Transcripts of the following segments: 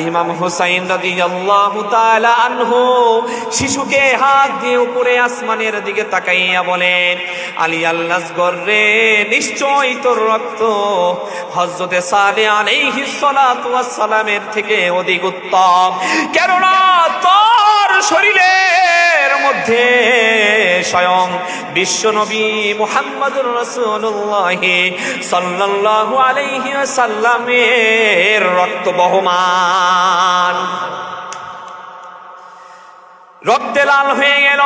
ইমাম হুসাইন রাদিয়াল্লাহু তাআলা আনহু শিশুকে হাত দিয়ে উপরে আসমানের দিকে তাকাইয়া বলেন, আলী আল আসগর রে, নিশ্চয়ই তোর রক্ত হযরতে সালেহ আলাইহিস সালাতু ওয়াস সালামের থেকে অধিক উত্তম, কেননা তোর শরীরের মধ্যে স্বয়ং বিশ্বনবী মুহাম্মদুর রাসূলুল্লাহ সাল্লাল্লাহু আলাইহি ওয়াসাল্লামের রক্ত বহমান। রক্তে লাল হয়ে গেল।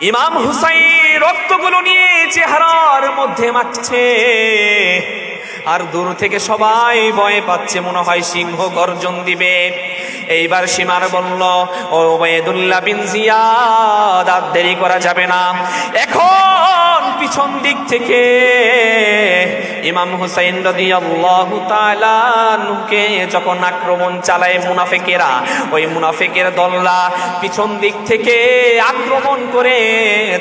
ইমাম হুসাইন রক্তগুলো নিয়ে চেহারার মধ্যে মাখছে, আর দূর থেকে সবাই ভয় পাচ্ছে, মনে হয় সিংহ গর্জন দিবে। এইবার সীমার বলল, ও উবাইদুল্লাহ বিন জিয়াদ, আর দেরি করা যাবে না, এখন পিছন দিক থেকে ইমাম হুসাইন রাদিয়াল্লাহু তাআলা আনহুকে যখন আক্রমণ চালায় মুনাফিকেরা, ওই মুনাফিকের দলরা পিছন দিক থেকে আক্রমণ করে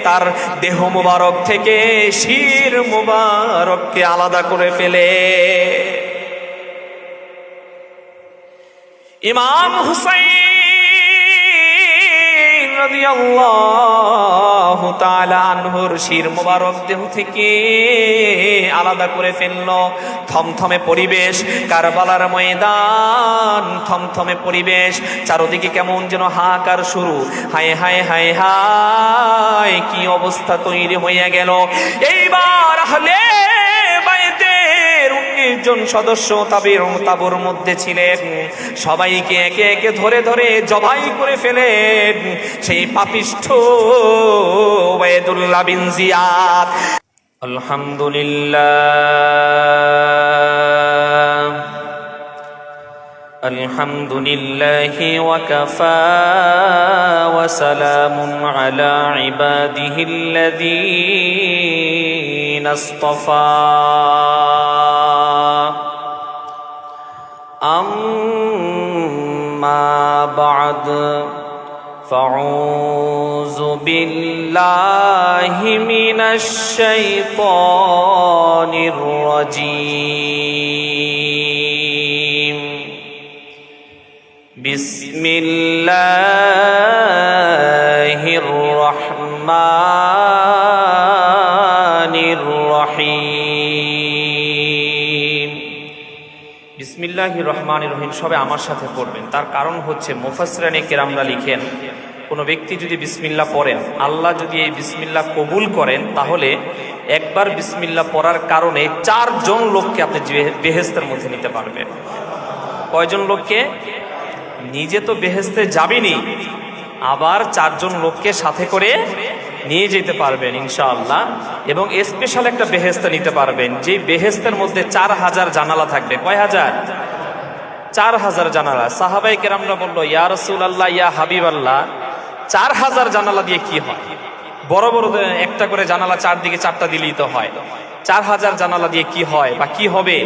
তার দেহ মুবারক থেকে শির মুবারককে আলাদা করে ফেলে। ইমাম হুসাইন রাদিয়াল্লাহু তাআলা আনহুর শির মুবারক দেহ থেকে আলাদা করে ফেলল। থমথমে পরিবেশ, কারবালার ময়দান, থমথমে পরিবেশ, চারদিকে কেমন যেন হাহাকার শুরু। হায় হায় হায় হায়, কি অবস্থা তৈরি হইয়া গেল। এইবার আহলে বাইতের 19 জন সদস্য তাবুর মধ্যে ছিলেন, সবাইকে একে একে ধরে ধরে জবাই করে ফেলেন সেই পাপিষ্ঠ উবাইদুল্লাহ বিন জিয়াদ। আলহামদুলিল্লাহ, আলহামদুলিল্লাহি ওয়া কাফা ওয়া সালামুন আলা ইবাদিহিল্লাযীনা ইসতাফা। আম্মা বা'দ, ফাউযু বিল্লাহি মিনাশ শাইতানির রাজীম। বিসমিল্লাহির রহমানির রহিম। বিসমিল্লাহির রহমানির রহিম সবে আমার সাথে পড়বেন। তার কারণ হচ্ছে মুফাসসিরিনে কেরামরা লিখেন, কোনো ব্যক্তি যদি বিসমিল্লাহ পড়েন, আল্লাহ যদি এই বিসমিল্লাহ কবুল করেন, তাহলে একবার বিসমিল্লাহ পড়ার কারণে 4 জন লোককে আপনি বেহেশতের মধ্যে নিতে পারবেন। কয়জন লোককে? নিজে তো বেহেশতে যাবেনই, আবার 4 জন লোককে সাথে করে নিয়ে যেতে পারবেন ইনশাআল্লাহ। এবং স্পেশাল একটা বেহেশতে নিতে পারবেন, যে বেহেশতের মধ্যে 4000 জানালা থাকবে। কয় হাজার? 4000 জানালা। সাহাবায়ে কেরামরা বলল, ইয়া রাসূলুল্লাহ, ইয়া হাবিবাল্লাহ, 4000 জানালা দিয়ে কি হয়? বড় বড় একটা করে জানালা চারদিকে 4টা দিলেই তো হয়। 4000 জানালা দিয়ে কি হয় বা কি হবে?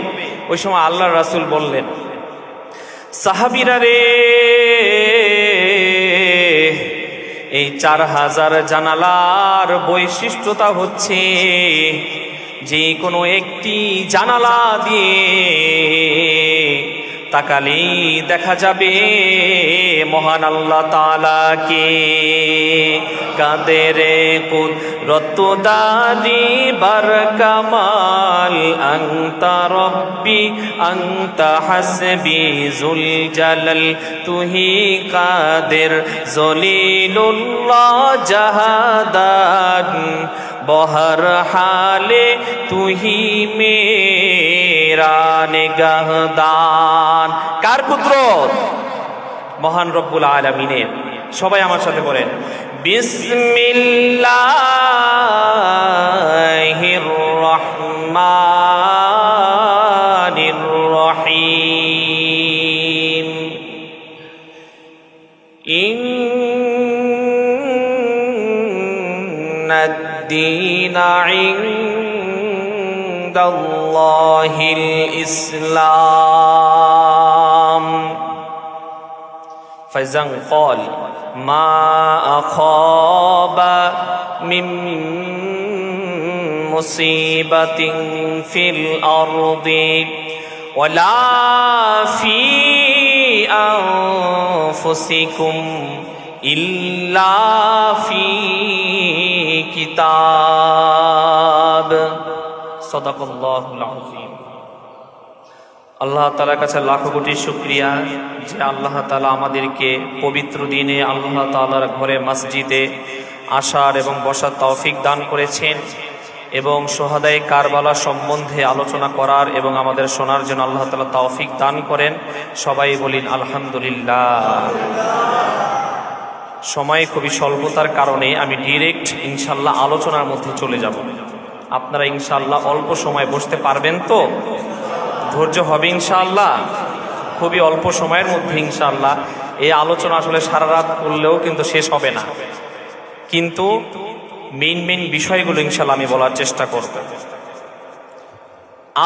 ওই সময় আল্লাহর রাসূল বললেন, সাহাবীরা রে, এই 4000 জানালার বৈশিষ্ট্যতা হচ্ছে যে কোনো একটি জানালা দিয়ে তাকালেই দেখা যাবে মহান আল্লাহ তাআলাকে। কাদের কুদরত দারি বার কামাল, আনতা রব্বি আনতা হাসবি জুল জালাল, তুহি কাদের জলিলুল্লাহ জাহাদান, বহর হালে তুহি মেরা নিগাহদান। কার কুদরত? মহান রব্বুল আলামিনের। সবাই আমার সাথে বলেন, বিসমিল্লাহির রহমানির রহিম। ইন্নাদ-দীনা ইনদাল্লাহিল ইসলাম। ফাইজান ক্বাল মা আখাবা মিন মুসিবাতিন ফিল আরদি ওয়ালা ফি আনফুসিকুম ইল্লা ফি কিতাব। সাদাকাল্লাহুল আযীম। আল্লাহ তাআলার কাছে লাখো কোটি শুকরিয়া যে আল্লাহ তাআলা আমাদেরকে পবিত্র দিনে আল্লাহ তাআলার ঘরে মসজিদে আসার এবং বসার তৌফিক দান করেছেন এবং শুহাদায়ে কারবালা সম্বন্ধে আলোচনা করার এবং আমাদের শোনার জন্য আল্লাহ তাআলা তৌফিক দান করেন। সবাই বলেন আলহামদুলিল্লাহ। সময় খুবই স্বল্পতার কারণে আমি ডিরেক্ট ইনশাআল্লাহ আলোচনার মধ্যে চলে যাব। আপনারা ইনশাআল্লাহ অল্প সময় বসতে পারবেন তো? ধৈর্য হবে ইনশাআল্লাহ? খুবই অল্প সময়ের মধ্যে ইনশাআল্লাহ এই আলোচনা আসলে সারা রাত করলেও কিন্তু শেষ হবে না, কিন্তু মেইন বিষয়গুলো ইনশাআল্লাহ আমি বলার চেষ্টা করব।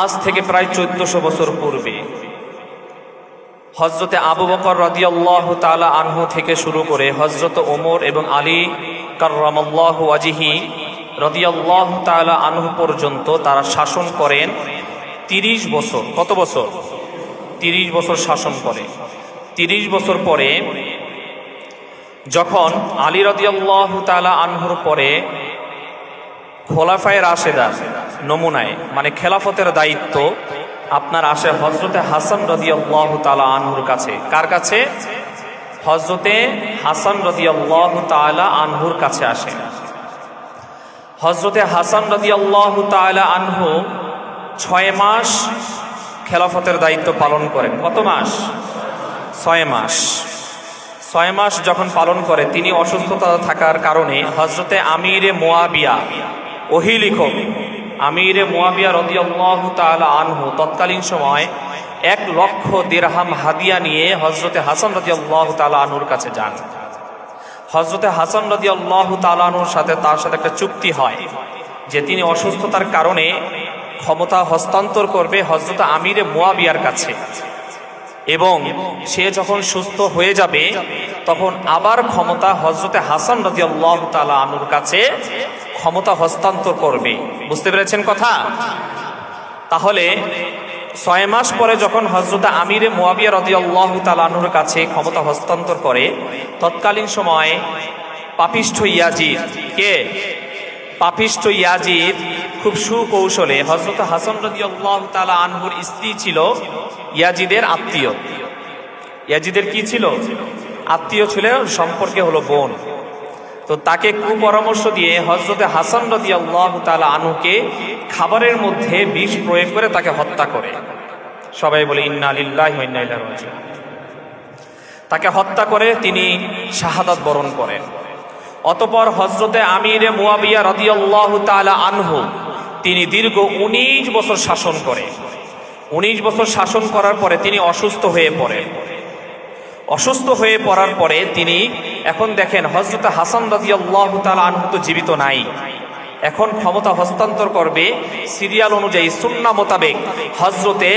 আজ থেকে প্রায় 1400 বছর পূর্বে হযরতে আবু বকর রাদিয়াল্লাহু তাআলা আনহু থেকে শুরু করে হযরত ওমর এবং আলী কাররামাল্লাহু ওয়াজহি রাদিয়াল্লাহু তাআলা আনহু পর্যন্ত তারা শাসন করেন 30 বছর। কত বছর? 30 বছর শাসন করে। 30 বছর পরে যখন আলী রাদিয়াল্লাহু তাআলা আনহুর পরে খোলাফায়ে রাশেদা নমুনায় মানে খেলাফতের দায়িত্ব আপনার আসে হযরতে হাসান রাদিয়াল্লাহু তাআলা আনহুর কাছে। কার কাছে? হযরতে হাসান রাদিয়াল্লাহু তাআলা আনহুর কাছে আসে। হযরতে হাসান রাদিয়াল্লাহু তাআলা আনহু 6 মাস খেলাফতের দায়িত্ব পালন করেন। কত মাস? 6 মাস। 6 মাস যখন পালন করে তিনি অসুস্থতা থাকার কারণে হযরতে আমিরে মুয়াবিয়া ওহী লিখক আমিরে মুয়াবিয়া রাদিয়াল্লাহু তাআলা আনহু তৎকালীন সময় 1 লক্ষ দিরহাম হাদিয়া নিয়ে হযরতে হাসান রাদিয়াল্লাহু তাআলা আনহুর কাছে যান। হযরতে হাসান রাদিয়াল্লাহু তাআলা আনহুর সাথে তার সাথে একটা চুক্তি হয় যে তিনি অসুস্থতার কারণে ক্ষমতা হস্তান্তর করবে হযরত আমিরে মুয়াবিয়ার কাছে এবং সে যখন সুস্থ হয়ে যাবে তখন আবার ক্ষমতা হযরতে হাসান রাদিয়াল্লাহু তাআলা আনহুর কাছে ক্ষমতা হস্তান্তর করবে। বুঝতে পেরেছেন কথা? তাহলে 6 মাস পরে যখন হযরত আমিরে মুয়াবিয়া রাদিয়াল্লাহু তাআলা আনহুর কাছে ক্ষমতা হস্তান্তর করে তৎকালীন সময় পাপিষ্ঠ ইয়াজিদ, কে? পাপিষ্ঠ ইয়াজিদ খুব সুকৌশলে হযরত হাসান রাদিয়াল্লাহু তাআলা আনহুর স্ত্রী ছিল ইয়াজিদের আত্মীয়। ইয়াজিদের কি ছিল? আত্মীয় ছিল, সম্পর্কে হলো বোন। তো তাকে কুপরামর্শ দিয়ে হযরতে হাসান রাদিয়াল্লাহু তাআলা আনহুকে খাবারের মধ্যে বিষ প্রয়োগ করে তাকে হত্যা করে। সবাই বলে ইন্না লিল্লাহি ওয়া ইন্না ইলাইহি রাজিউন। তাকে হত্যা করে তিনি শাহাদাত বরণ করেন। অতঃপর হযরতে আমিরে মুয়াবিয়া রাদিয়াল্লাহু তাআলা আনহু তিনি দীর্ঘ 19 বছর শাসন করে। 19 বছর শাসন করার পরে তিনি অসুস্থ হয়ে পড়েন। অসুস্থ হয়ে পড়ার পরে তিনি এখন দেখেন হযরত হাসান রাদিয়াল্লাহু তাআলা আনহু তো জীবিত নাই, এখন ক্ষমতা হস্তান্তর করবে সিরিয়াল অনুযায়ী সুন্নাহ মোতাবেক হযরতে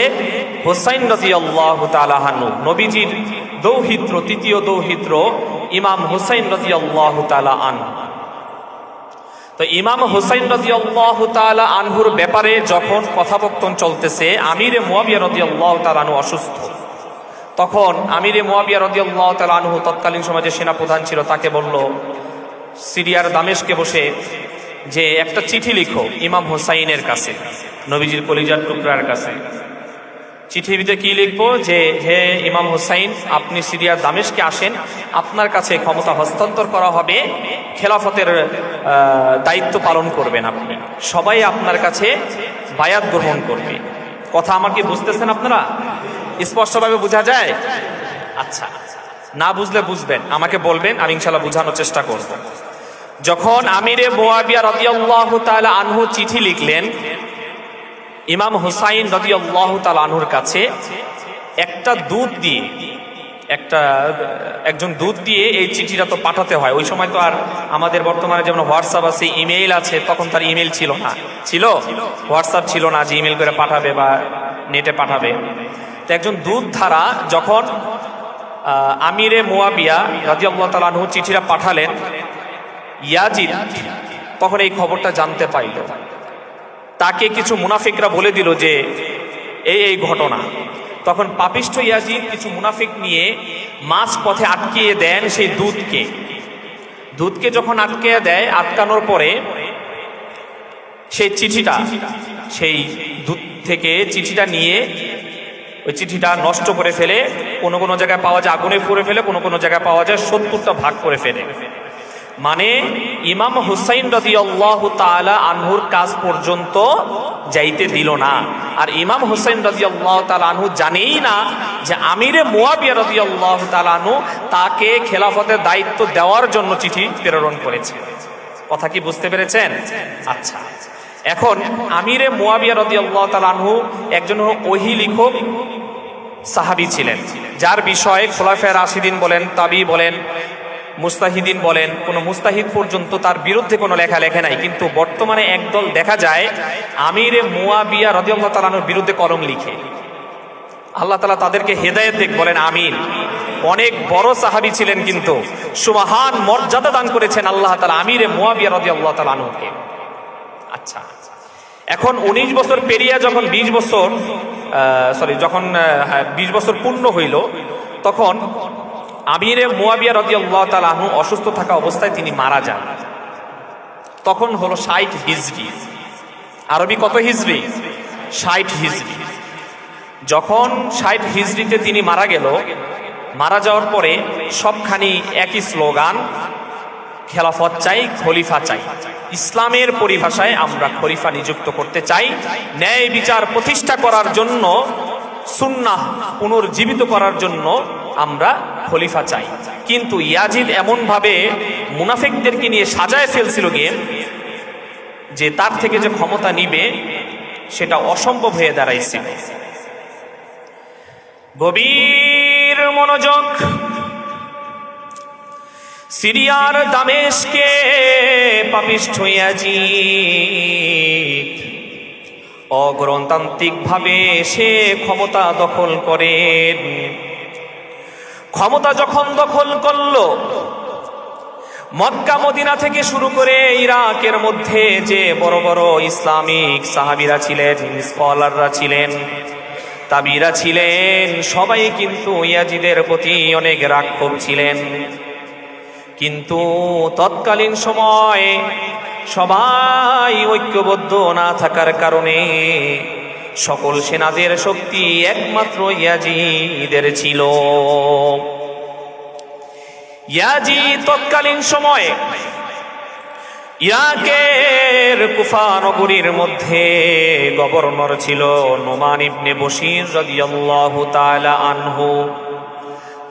হুসাইন রাদিয়াল্লাহু তাআলা আনহু, নবীজির দৌহিত্র, তৃতীয় দৌহিত্র ইমাম হুসাইন রাদিয়াল্লাহু তাআলা আনহু। তো ইমাম হুসাইন রাদিয়াল্লাহু তাআলা আনহুর ব্যাপারে যখন কথাবর্তন চলতেছে, আমিরে মুয়াবিয়া রাদিয়াল্লাহু তাআলা আনহু অসুস্থ। তখন আমিরে মুয়াবিয়া রাদিয়াল্লাহু তাআলা আনহু তৎকালীন সময় যে সেনাপ্রধান ছিল তাকে বলল সিরিয়ার দামেশকে বসে যে একটা চিঠি লিখো ইমাম হুসাইনের কাছে, নবীজির কলিজার টুকরার কাছে। চিঠিতে কি লিখবো? যে হে ইমাম হুসাইন, আপনি সিরিয়ার দামেশকে আসেন, আপনার কাছে ক্ষমতা হস্তান্তর করা হবে, খেলাফতের দায়িত্ব পালন করবেন আপনি, সবাই আপনার কাছে বায়াত গ্রহণ করবে। কথা আমার কি বুঝতেছেন আপনারা? স্পষ্টভাবে বোঝা যায়? আচ্ছা, না বুঝলে বুঝবেন, আমাকে বলবেন, আমি ইনশাআল্লাহ বোঝানোর চেষ্টা করব। যখন আমিরে মুয়াবিয়া রাদিয়াল্লাহু তাআলা আনহু চিঠি লিখলেন ইমাম হুসাইন রাদিয়াল্লাহু তাআলা আনহুর কাছে, একটা দূত দিয়ে, একজন দূত দিয়ে এই চিঠিটা তো পাঠাতে হয়। ওই সময় তো আর আমাদের বর্তমানে যেমন হোয়াটসঅ্যাপ আছে, ইমেইল আছে, তখন তার ইমেইল ছিল না, ছিল হোয়াটসঅ্যাপ ছিল না যে ইমেইল করে পাঠাবে বা নেটে পাঠাবে। তো একজন দূত ধারা যখন আমিরে মুয়াবিয়া রাদিয়াল্লাহু তাআলা আনহু চিঠিটা পাঠালেন, ইয়াজিদ তখন এই খবরটা জানতে পাইল। তাকে কিছু মুনাফিকরা বলে দিল যে এই ঘটনা। তখন পাপিষ্ঠ ইয়াজিদ কিছু মুনাফিক নিয়ে মাঝ পথে আটকিয়ে দেন সেই দুধকে যখন আটকিয়ে দেয়, আটকানোর পরে সেই চিঠিটা, সেই দুধ থেকে চিঠিটা নিয়ে ওই চিঠিটা নষ্ট করে ফেলে, কোনো কোনো জায়গায় পাওয়া যায় আগুনে পুড়ে ফেলে, কোনো কোনো জায়গায় পাওয়া যায় 70টা ভাগ করে ফেলে। মানে ইমাম হুসাইন রাদিয়াল্লাহু তাআলা আনহুর কাজ পর্যন্ত যাইতে দিল না। আর ইমাম হুসাইন রাদিয়াল্লাহু তাআলা আনহু জানেই না যে আমিরে মুয়াবিয়া রাদিয়াল্লাহু তাআলা আনহু তাকে খেলাফতের দায়িত্ব দেওয়ার জন্য চিঠি প্রেরণ করেছে। কথা কি বুঝতে পেরেছেন? আচ্ছা, এখন আমিরে মুয়াবিয়া রাদিয়াল্লাহু তাআলা আনহু একজন ওহী লিখক সাহাবী ছিলেন, যার বিষয়ে খোলাফায়ে রাশিদিন বলেন, তাবি বলেন, মুস্তাহিদিন বলেন, কোনো মুস্তাহিদ পর্যন্ত তার বিরুদ্ধে কোনো লেখা লেখে নাই। কিন্তু বর্তমানে একদল দেখা যায় আমিরে মুয়াবিয়া রাদিয়াল্লাহু তাআলা আনহুর বিরুদ্ধে কলম লিখে। আল্লাহ তাআলা তাদেরকে হেদায়েত দিক, বলেন আমিন। অনেক বড় সাহাবী ছিলেন, কিন্তু সুবহান মর্যাদা দান করেছেন আল্লাহ তাআলা আমিরে মুয়াবিয়া রাদিয়াল্লাহু তাআলা আনহুকে। আচ্ছা, এখন 19 বছর পেরিয়ে যখন 20 বছর পূর্ণ হইল, তখন আমিরে মুয়াবিয়া রাদিয়াল্লাহু তাআলা আনহু অসুস্থ থাকা অবস্থায় তিনি মারা যান। তখন হলো 60 হিজরি। আরবি কত হিজরি? 60 হিজরি। যখন 60 হিজরিতে তিনি মারা গেল, মারা যাওয়ার পরে সবখানি একই স্লোগান, খেলাফত চাই, খলিফা চাই। ইসলামের পরিভাষায় আমরা খলিফা নিযুক্ত করতে চাই, ন্যায় বিচার প্রতিষ্ঠা করার জন্য, সুন্নাহ পুনর্জীবিত করার জন্য আমরা খলিফা চাই। কিন্তু ইয়াজিদ এমন ভাবে মুনাফিকদেরকে নিয়ে সাজায় ফেলছিল গেম, যে তার থেকে যে ক্ষমতা নিবে সেটা অসম্ভব হয়ে দাঁড়াইছিল। গভীর মনোযোগ। সিরিয়ার দামেশকে পাপিষ্ঠ ইয়াজিদ অগণতান্ত্রিক ভাবে সে ক্ষমতা দখল করেন। ক্ষমতা যখন দখল করলো, মক্কা মদিনা থেকে শুরু করে ইরাকের মধ্যে যে বড় বড় ইসলামিক সাহাবীরা ছিলেন, স্কলাররা ছিলেন, তাবিরা ছিলেন, সবাই কিন্তু ইয়াজিদের প্রতি অনেক রাক্ষস ছিলেন। কিন্তু তৎকালীন সময় সবাই ঐক্যবদ্ধ না থাকার কারণে সকল সেনাদের শক্তি একমাত্র ইয়াজিদের ছিল। ইয়াজিদ তৎকালীন সময়ে ইরাকের কুফা নগরীর মধ্যে গভর্নর ছিল নোমান ইবনে বশির রাদিয়াল্লাহু তাআলা আনহু।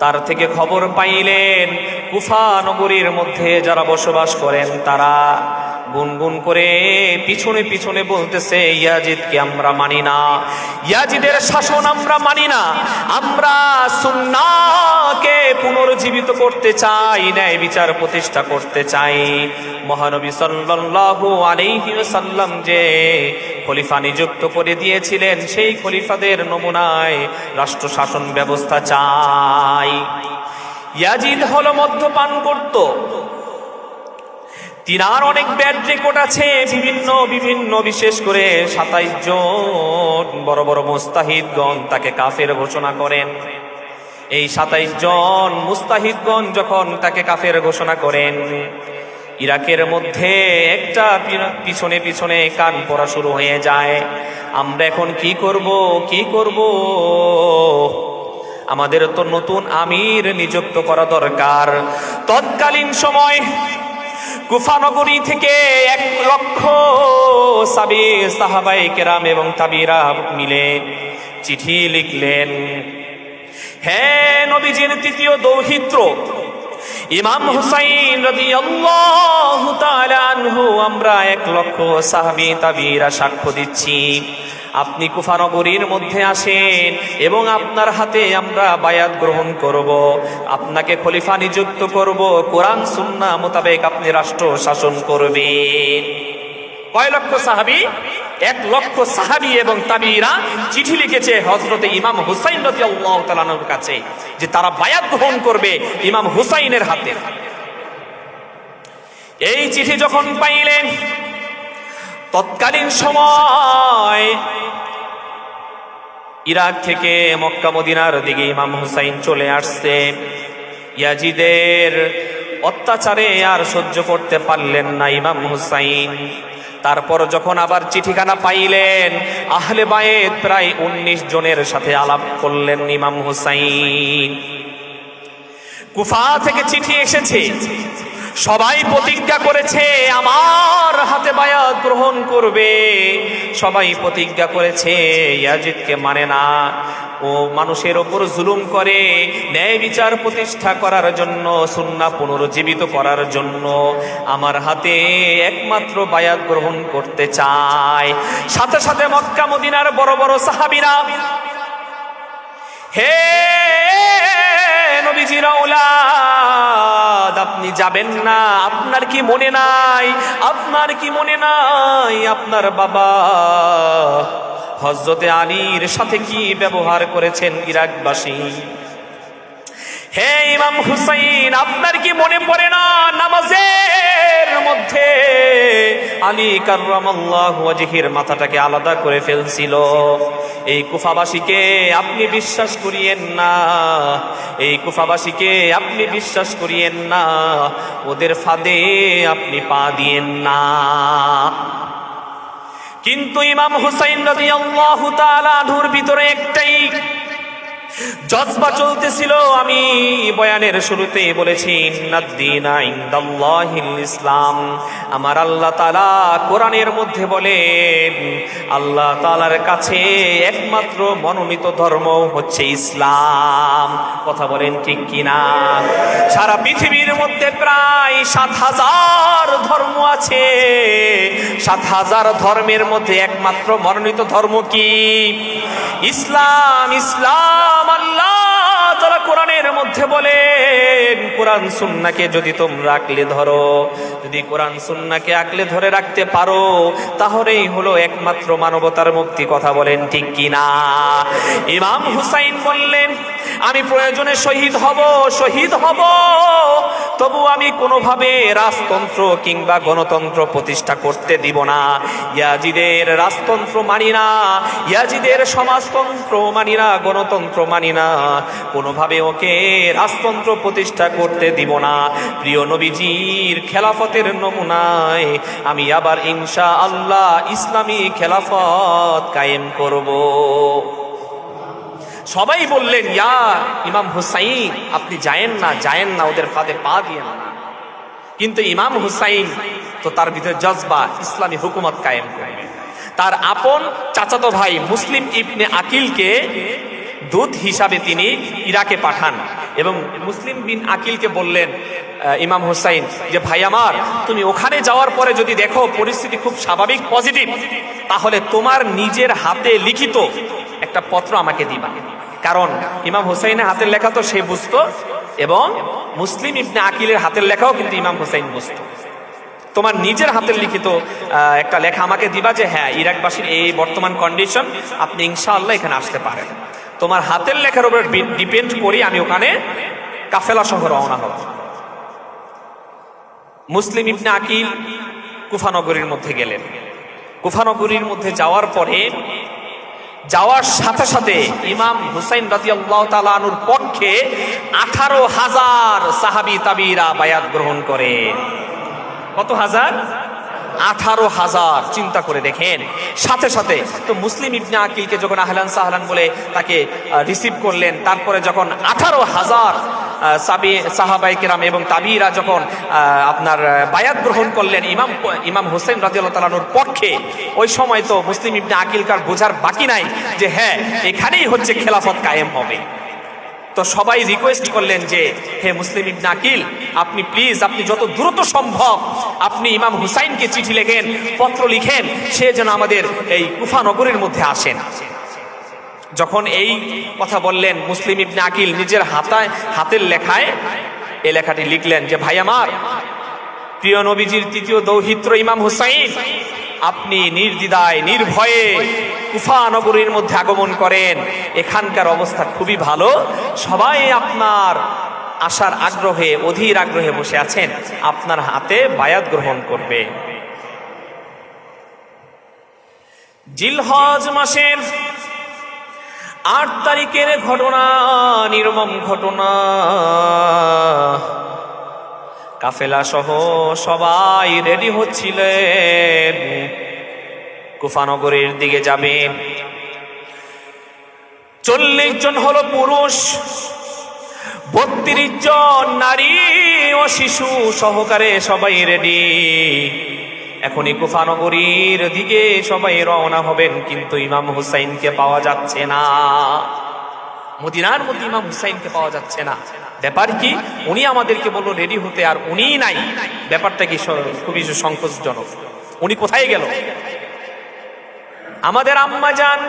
তার থেকে খবর পাইলেন কুফা নগরীর মধ্যে যারা বসবাস করেন তারা গুনগুন করে পিছনে পিছনে বলতেছে, ইয়াজিদকে আমরা মানি না, ইয়াজিদের শাসন আমরা মানি না, আমরা সুন্নাহকে পুনর্জীবিত করতে চাই, ন্যায় বিচার প্রতিষ্ঠা করতে চাই। মহানবী সাল্লাল্লাহু আলাইহি ওয়াসাল্লাম যে খলিফা নিযুক্ত করে দিয়েছিলেন, সেই খলিফাদের নমুনায় রাষ্ট্র শাসন ব্যবস্থা চাই। ইয়াজিদ হলো মদ্যপান করত। তিনার অনেক ব্যাড রেকর্ড আছে, বিভিন্ন বিশেষ করে 27 জন বড় বড় মুস্তাহিদগণ তাকে কাফের ঘোষণা করেন। এই 27 জন মুস্তাহিদগণ যখন তাকে কাফের ঘোষণা করেন, ইরাকের মধ্যে একটা পিছনে পিছনে কান পড়া শুরু হয়ে যায়। আমরা এখন কি করব? আমাদের তো নতুন আমির নিযুক্ত করা দরকার। তৎকালীন সময় কুফা নগরী থেকে 1 লক্ষ সাহাবায়ে কেরাম এবং তাবিরা মিলে চিঠি লিখলেন, হে নবীজির তৃতীয় দৌহিত্র ইমাম হুসাইন রাদিয়াল্লাহু তাআলা আনহু, আমরা 1 লক্ষ সাহাবী তাবিরা সাক্ষ্য দিচ্ছি, আপনি কুফা নগরীর মধ্যে আসেন এবং আপনার হাতে আমরা বায়াত গ্রহণ করব, আপনাকে খলিফা নিযুক্ত করব, কোরআন সুন্নাহ মোতাবেক আপনি রাষ্ট্র শাসন করবেন। কয় লক্ষ সাহাবী? 1 লক্ষ সাহাবী এবং তাবিরা চিঠি লিখেছে হযরতে ইমাম হুসাইন রাদিয়াল্লাহু তাআলা আনহুর কাছে যে তারা বায়াত গ্রহণ করবে ইমাম হুসাইনের হাতে। এই চিঠি যখন পাইলেন, তৎকালীন সময় ইরাক থেকে মক্কা মদিনার দিকে ইমাম হুসাইন চলে আসছে। ইয়াজিদের অত্যাচারে আর সহ্য করতে পারলেন না ইমাম হুসাইন। তারপর যখন আবার চিঠিখানা পাইলেন, আহলে বায়েত প্রায় 19 জনের সাথে আলাপ করলেন ইমাম হুসাইন। কুফা থেকে চিঠি এসেছে, সবাই প্রতিজ্ঞা করেছে আমার হাতে বায়াত গ্রহণ করবে। সবাই প্রতিজ্ঞা করেছে ইয়াজিদকে মানে না, ও মানুষের ওপর জুলুম করে, ন্যায় বিচার প্রতিষ্ঠা করার জন্য, সুন্নাহ পুনরুজ্জীবিত করার জন্য আমার হাতে একমাত্র বায়াত গ্রহণ করতে চায়। সাথে সাথে মক্কা মদিনার বড় বড় সাহাবীরা, হে নবীজির আওলাদ, আপনি যাবেন না? আপনার কি মনে নাই? আপনার কি মনে নাই আপনার বাবা হযরতে আলীর সাথে কি ব্যবহার করেছেন ইরাকবাসী? হে ইমাম হুসাইন, আপনার কি মনে পড়ে না নামাজের মধ্যে আলী কাররামাল্লাহু ওয়াজহির মাথাটাকে আলাদা করে ফেলছিল? এই কুফাবাসীকে আপনি বিশ্বাস করিয়েন না, এই কুফাবাসীকে আপনি বিশ্বাস করিয়েন না, ওদের ফাঁদে আপনি পা দিয়েন না। কিন্তু ইমাম হুসাইন রাদিয়াল্লাহু তাআলা আনহুর ভিতরে একটাই জজবা চলতেছিল। আমি বয়ানের শুরুতেই বলেছি, ইন্নাদ-দীনা ইনদাল্লাহিল ইসলাম। আমার আল্লাহ তাআলা কোরআনের মধ্যে বলেন, আল্লাহ তাআলার কাছে একমাত্র মনোনীত ধর্ম হচ্ছে ইসলাম। কথা বলেন ঠিক কিনা? সারা পৃথিবীর মধ্যে প্রায় 7000 ধর্ম আছে। 7000 ধর্মের মধ্যে একমাত্র মনোনীত ধর্ম কি? ইসলাম। ইসলাম আল্লাহ তাআলা কোরআনের মধ্যে বলেন, কোরআন সুন্নাহকে যদি তোমরা আঁকড়ে ধরো, যদি কোরআন সুন্নাহকে আঁকড়ে ধরে রাখতে পারো, তাহলেই হলো একমাত্র মানবতার মুক্তি। কথা বলেন ঠিক কিনা? ইমাম হুসাইন বললেন, আমি প্রয়োজনে শহীদ হব, তবু আমি কোনোভাবে রাজতন্ত্র কিংবা গণতন্ত্র প্রতিষ্ঠা করতে দিব না। ইয়াজিদের রাজতন্ত্র মানি না, ইয়াজিদের সমাজতন্ত্র মানি না, গণতন্ত্র মানি না, কোনোভাবে ওকে রাজতন্ত্র প্রতিষ্ঠা করতে দিব না। প্রিয় নবীজির খেলাফতের নমুনায় আমি আবার ইনশাআল্লাহ ইসলামী খেলাফত কায়েম করব। সবাই বললেন, ইয়া ইমাম হুসাইন, আপনি যায়েন না, ওদের ফাঁদে পা দিয়েন না। কিন্তু ইমাম হুসাইন তো তার ভিতরে জজবা ইসলামী হুকুমত কায়েম করবে। তার আপন চাচাতো ভাই মুসলিম ইবনে আকিলকে দূত হিসাবে তিনি ইরাকে পাঠান এবং মুসলিম বিন আকিলকে বললেন, ইমাম হুসাইন, যে ভাই আমার, তুমি ওখানে যাওয়ার পরে যদি দেখো পরিস্থিতি খুব স্বাভাবিক, পজিটিভ, তাহলে তোমার নিজের হাতে লিখিত একটা পত্র আমাকে দিবা। কারণ ইমাম হুসাইনের হাতের লেখা তো সে বুঝতো, এবং মুসলিম ইবনে আকিলের হাতের লেখাও কিন্তু ইমাম হুসাইন বুঝতো। তোমার নিজের হাতের লিখিত একটা লেখা আমাকে দিবা যে হ্যাঁ, ইরাকবাসীর এই বর্তমান কন্ডিশন, আপনি ইনশাআল্লাহ এখানে আসতে পারেন। তোমার হাতের লেখার উপর ডিপেন্ড করি আমি ওখানে কাফেলা সহ রওনা হব। মুসলিম ইবনে আকিল কুফানগরীর মধ্যে গেলেন। কুফানগরীর মধ্যে যাওয়ার পরে, যাওয়ার সাথে সাথে ইমাম হুসাইন রাদিয়াল্লাহু তাআলা আনহুর পক্ষে 18,000 সাহাবী তাবিরা বায়াত গ্রহণ করে। কত হাজার? 18,000। চিন্তা করে দেখেন। সাথে সাথে তো মুসলিম ইবনে আকিলকে যখন আহলান সাহলান বলে তাকে রিসিভ করলেন, তারপরে যখন 18,000 সাহাবায়ে কেরাম এবং তাবিরা যখন আপনার বায়াত গ্রহণ করলেন ইমাম হুসাইন রাদিয়াল্লাহু তাআলা আনহুর পক্ষে, ওই সময় তো মুসলিম ইবনে আকিলকার বোঝার বাকি নাই যে হ্যাঁ, এখানেই হচ্ছে খেলাফত কায়েম হবে। তো সবাই রিকোয়েস্ট করলেন যে হে মুসলিম ইবনে আকিল, আপনি প্লিজ, আপনি যত দ্রুত সম্ভব আপনি ইমাম হুসাইনকে চিঠি লেখেন, পত্র লিখেন, সে যেন আমাদের এই কুফা নগরীর মধ্যে আসেন। যখন এই কথা বললেন, মুসলিম ইবনে আকিল নিজের হাতের লেখায় এই লেখাটি লিখলেন যে ভাই আমার, প্রিয় নবীজির তৃতীয় দৌহিত্র ইমাম হুসাইন, আপনি নির্দ্বিধায় নির্ভয়ে কুফা নগরীর মধ্যে আগমন করেন। এখানকার অবস্থা খুবই ভালো, সবাই আপনার আসার আগ্রহে, অধীর আগ্রহে বসে আছেন, আপনার হাতে বায়াত গ্রহণ করবে। জিলহজ মাসের 8 তারিখের ঘটনা, নির্মম ঘটনা। কাফেলা সহ সবাই রেডি হচ্ছিলেন, কুফা নগরীর দিকে যাবেন। 40 জন হলো পুরুষ, 32 জন নারী ও শিশু সহকারে সবাই রেডি। এখনই কুফা নগরীর দিকে সবাই রওনা হবেন, কিন্তু ইমাম হুসাইনকে পাওয়া যাচ্ছে না। মদিনার মধ্যে ইমাম হুসাইনকে পাওয়া যাচ্ছে না। ব্যাপার কি? উনি আমাদেরকে বলল রেডি হতে, আর উনি নাই। ব্যাপারটা কি খুবই সংকোচজনক। উনি কোথায় গেল? আমাদের আম্মা জান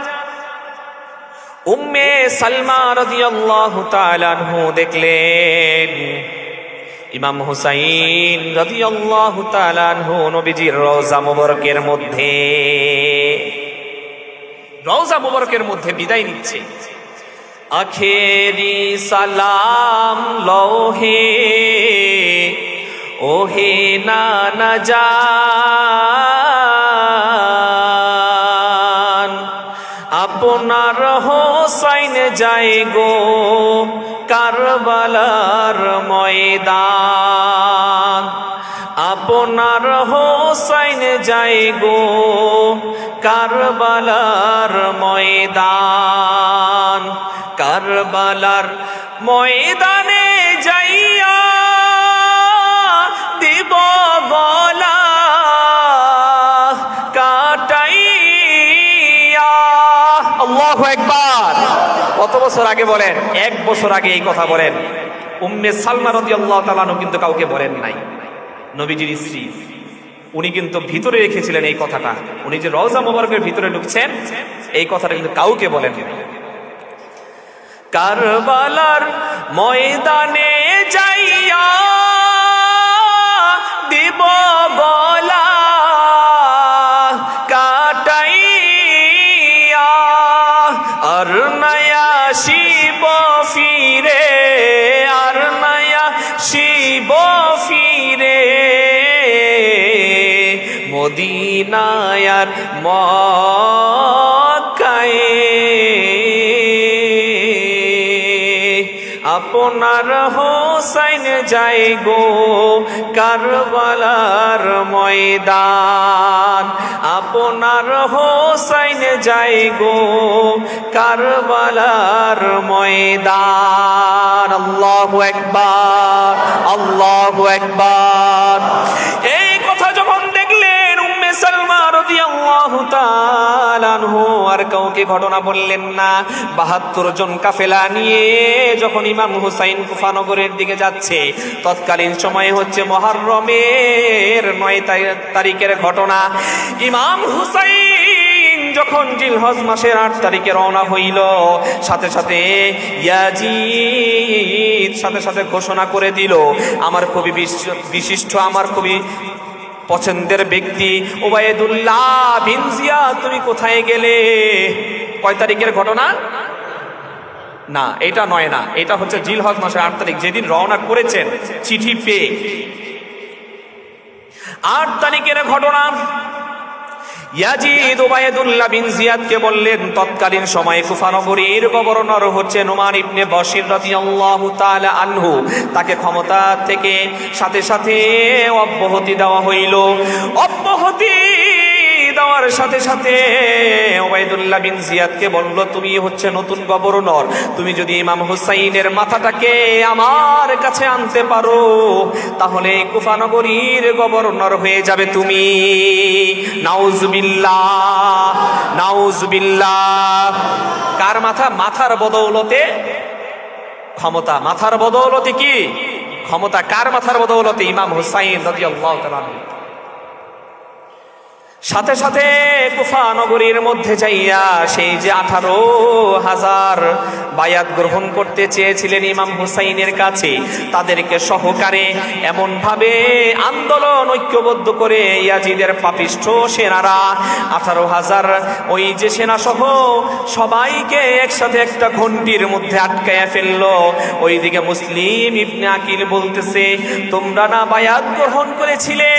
উম্মে সালমা রাদিয়াল্লাহু তাআলা আনহু দেখলেন ইমাম হুসাইন রাদিয়াল্লাহু তাআলা আনহু নবীজির রওজা মুবারকের মধ্যে বিদায় নিচ্ছে। আখেরি সালাম লহে ওহে নানা জান, আপনার হোসাইন যায় গো কারবালার ময়দান, আপনার হোসাইন যায় গো কারবালার ময়দান, কারবালার ময়দানে যাইয়া দিব গলা কাটাইয়া। আল্লাহু আকবার। কত বছর আগে বলেন? 1 বছর আগে এই কথা বলেন। উম্মে সালমা রাদিয়াল্লাহু তাআলা আনহা কিন্তু কাউকে বলেন নাই। নবীজির স্ত্রী, উনি কিন্তু ভিতরে রেখেছিলেন এই কথাটা। উনি যে রওজা মুবারকের ভিতরে ঢুকছেন, এই কথাটা কিন্তু কাউকে বলেন নাই। কারবালার ময়দানে যাইয়া দিব গলা কাটাইয়া, আর নয়া শিব ফিরে, আর নয়া শিব ফিরে মদিনায়ার মক্কায়, আপনার হোসাইন যায় গো কারবালার ময়দান, আপনার হোসাইন যায় গো কারবালার ময়দান। আল্লাহু আকবার, আল্লাহু আকবার। এই কথা যখন দেখলেন উম্মে সালমা রাদিয়াল্লাহু তাআলা আনহু আর কাউকে ঘটনা বললেন না। 72 জন কাফেলা নিয়ে যখন ইমাম হুসাইন কুফা নগরের দিকে যাচ্ছে, তৎকালীন সময়ে হচ্ছে মুহররমের 9 তারিখের ঘটনা। ইমাম হুসাইন যখন জিলহজ মাসের 8 তারিখে রওনা হইল, সাথে সাথে ইয়াজিদ সাথে ঘোষণা করে দিল, আমার খুবই বিশিষ্ট, আমার খুবই পছন্দের ব্যক্তি উবাইদুল্লাহ বিন জিয়াদ, তুমি কোথায় গেলে? কয় তারিখের ঘটনা? না, এটা 9 না, এটা হচ্ছে জিলহজ মাসের 8 তারিখ, যেদিন রওনা করেছেন চিঠি পেয়ে। 8 তারিখের ঘটনা। ইয়াজিদ উবাইদুল্লাহ বিন জিয়াদকে বললেন, তৎকালীন সময়ে কুফা নগরীর গভর্নর হচ্ছে নোমান ইবনে বশির রাদিয়াল্লাহু তাআলা আনহু, তাকে ক্ষমতা থেকে সাথে সাথে অব্যাহতি দেওয়া হইল। অব্যাহতি দেওয়ার সাথে সাথে উবাইদুল্লাহ বিন জিয়াদকে বলল, তুমি হচ্ছে নতুন গভর্নর, তুমি যদি ইমাম হুসাইনের মাথাটাকে আমার কাছে আনতে পারো, তাহলে কুফা নগরীর গভর্নর হয়ে যাবে তুমি। নাউজুবিল্লাহ, নাউজুবিল্লাহ। কার মাথা? মাথার বদৌলতে ক্ষমতা, মাথার বদৌলতে কি ক্ষমতা? কার মাথার বদৌলতে? ইমাম হুসাইন রাদিয়াল্লাহু তাআলা আনহু। সাথে সাথে কুফা নগরীর মধ্যে যাইয়া সেই যে 18,000 বায়াত গ্রহণ করতে চেয়েছিলেন ইমাম হুসাইনের কাছে, তাদেরকে সহকারে এমন ভাবে আন্দোলন ঐক্যবদ্ধ করে ইয়াজিদের পাপিষ্ঠ সেনারা 18,000 ওই যে সেনা সহ সবাইকে একসাথে একটা ঘন্টির মধ্যে আটকায়া ফেললো। ওইদিকে মুসলিম ইবনে আকিল বলতেছে, তোমরা না বায়াত গ্রহণ করেছিলে,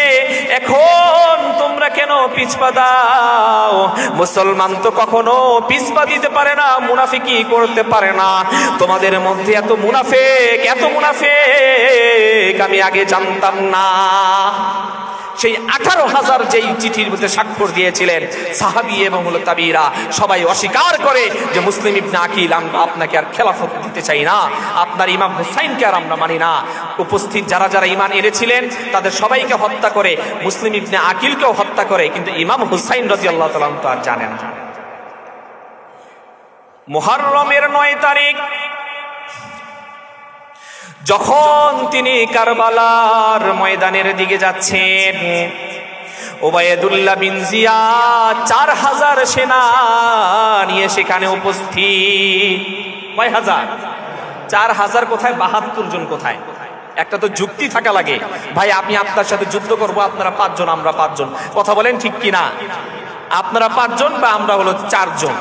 এখন তোমরা কেন পিছপা দাও। মুসলমান তো কখনো পিছপা দিতে পারে না, মুনাফিকি করতে পারে না। তোমাদের মধ্যে এত মুনাফিক আমি আগে জানতাম না। সেই 18,000 যেই চিঠির মধ্যে স্বাক্ষর দিয়েছিলেন সাহাবী এবং তাবিরা, সবাই অস্বীকার করে যে মুসলিম ইবনে আকিল, আমরা আপনাকে আর খেলাফত দিতে চাই না, আপনার ইমাম হুসাইনকে আর আমরা মানি না। উপস্থিত যারা যারা ঈমান এনেছিলেন তাদের সবাইকে হত্যা করে, মুসলিম ইবনে আকিলকেও হত্যা করে, কিন্তু ইমাম হুসাইন রাদিয়াল্লাহু তাআলা তো আর জানেন না। মুহররমের 9 তারিখ যখন তিনি কারবালার ময়দানের দিকে যাচ্ছেন, উবাইদুল্লাহ বিন জিয়াদ 4000 সেনা নিয়ে সেখানে উপস্থিত। কয় হাজার? 4000 কোথায়, 72 জন কোথায়? একটা তো যুক্তি থাকা লাগে, ভাই আমি আপনার সাথে যুদ্ধ করব, আপনারা 5 জন আমরা 5 জন, কথা বলেন ঠিক কিনা? আপনারা 5 জন বা আমরা হলো 4 জন,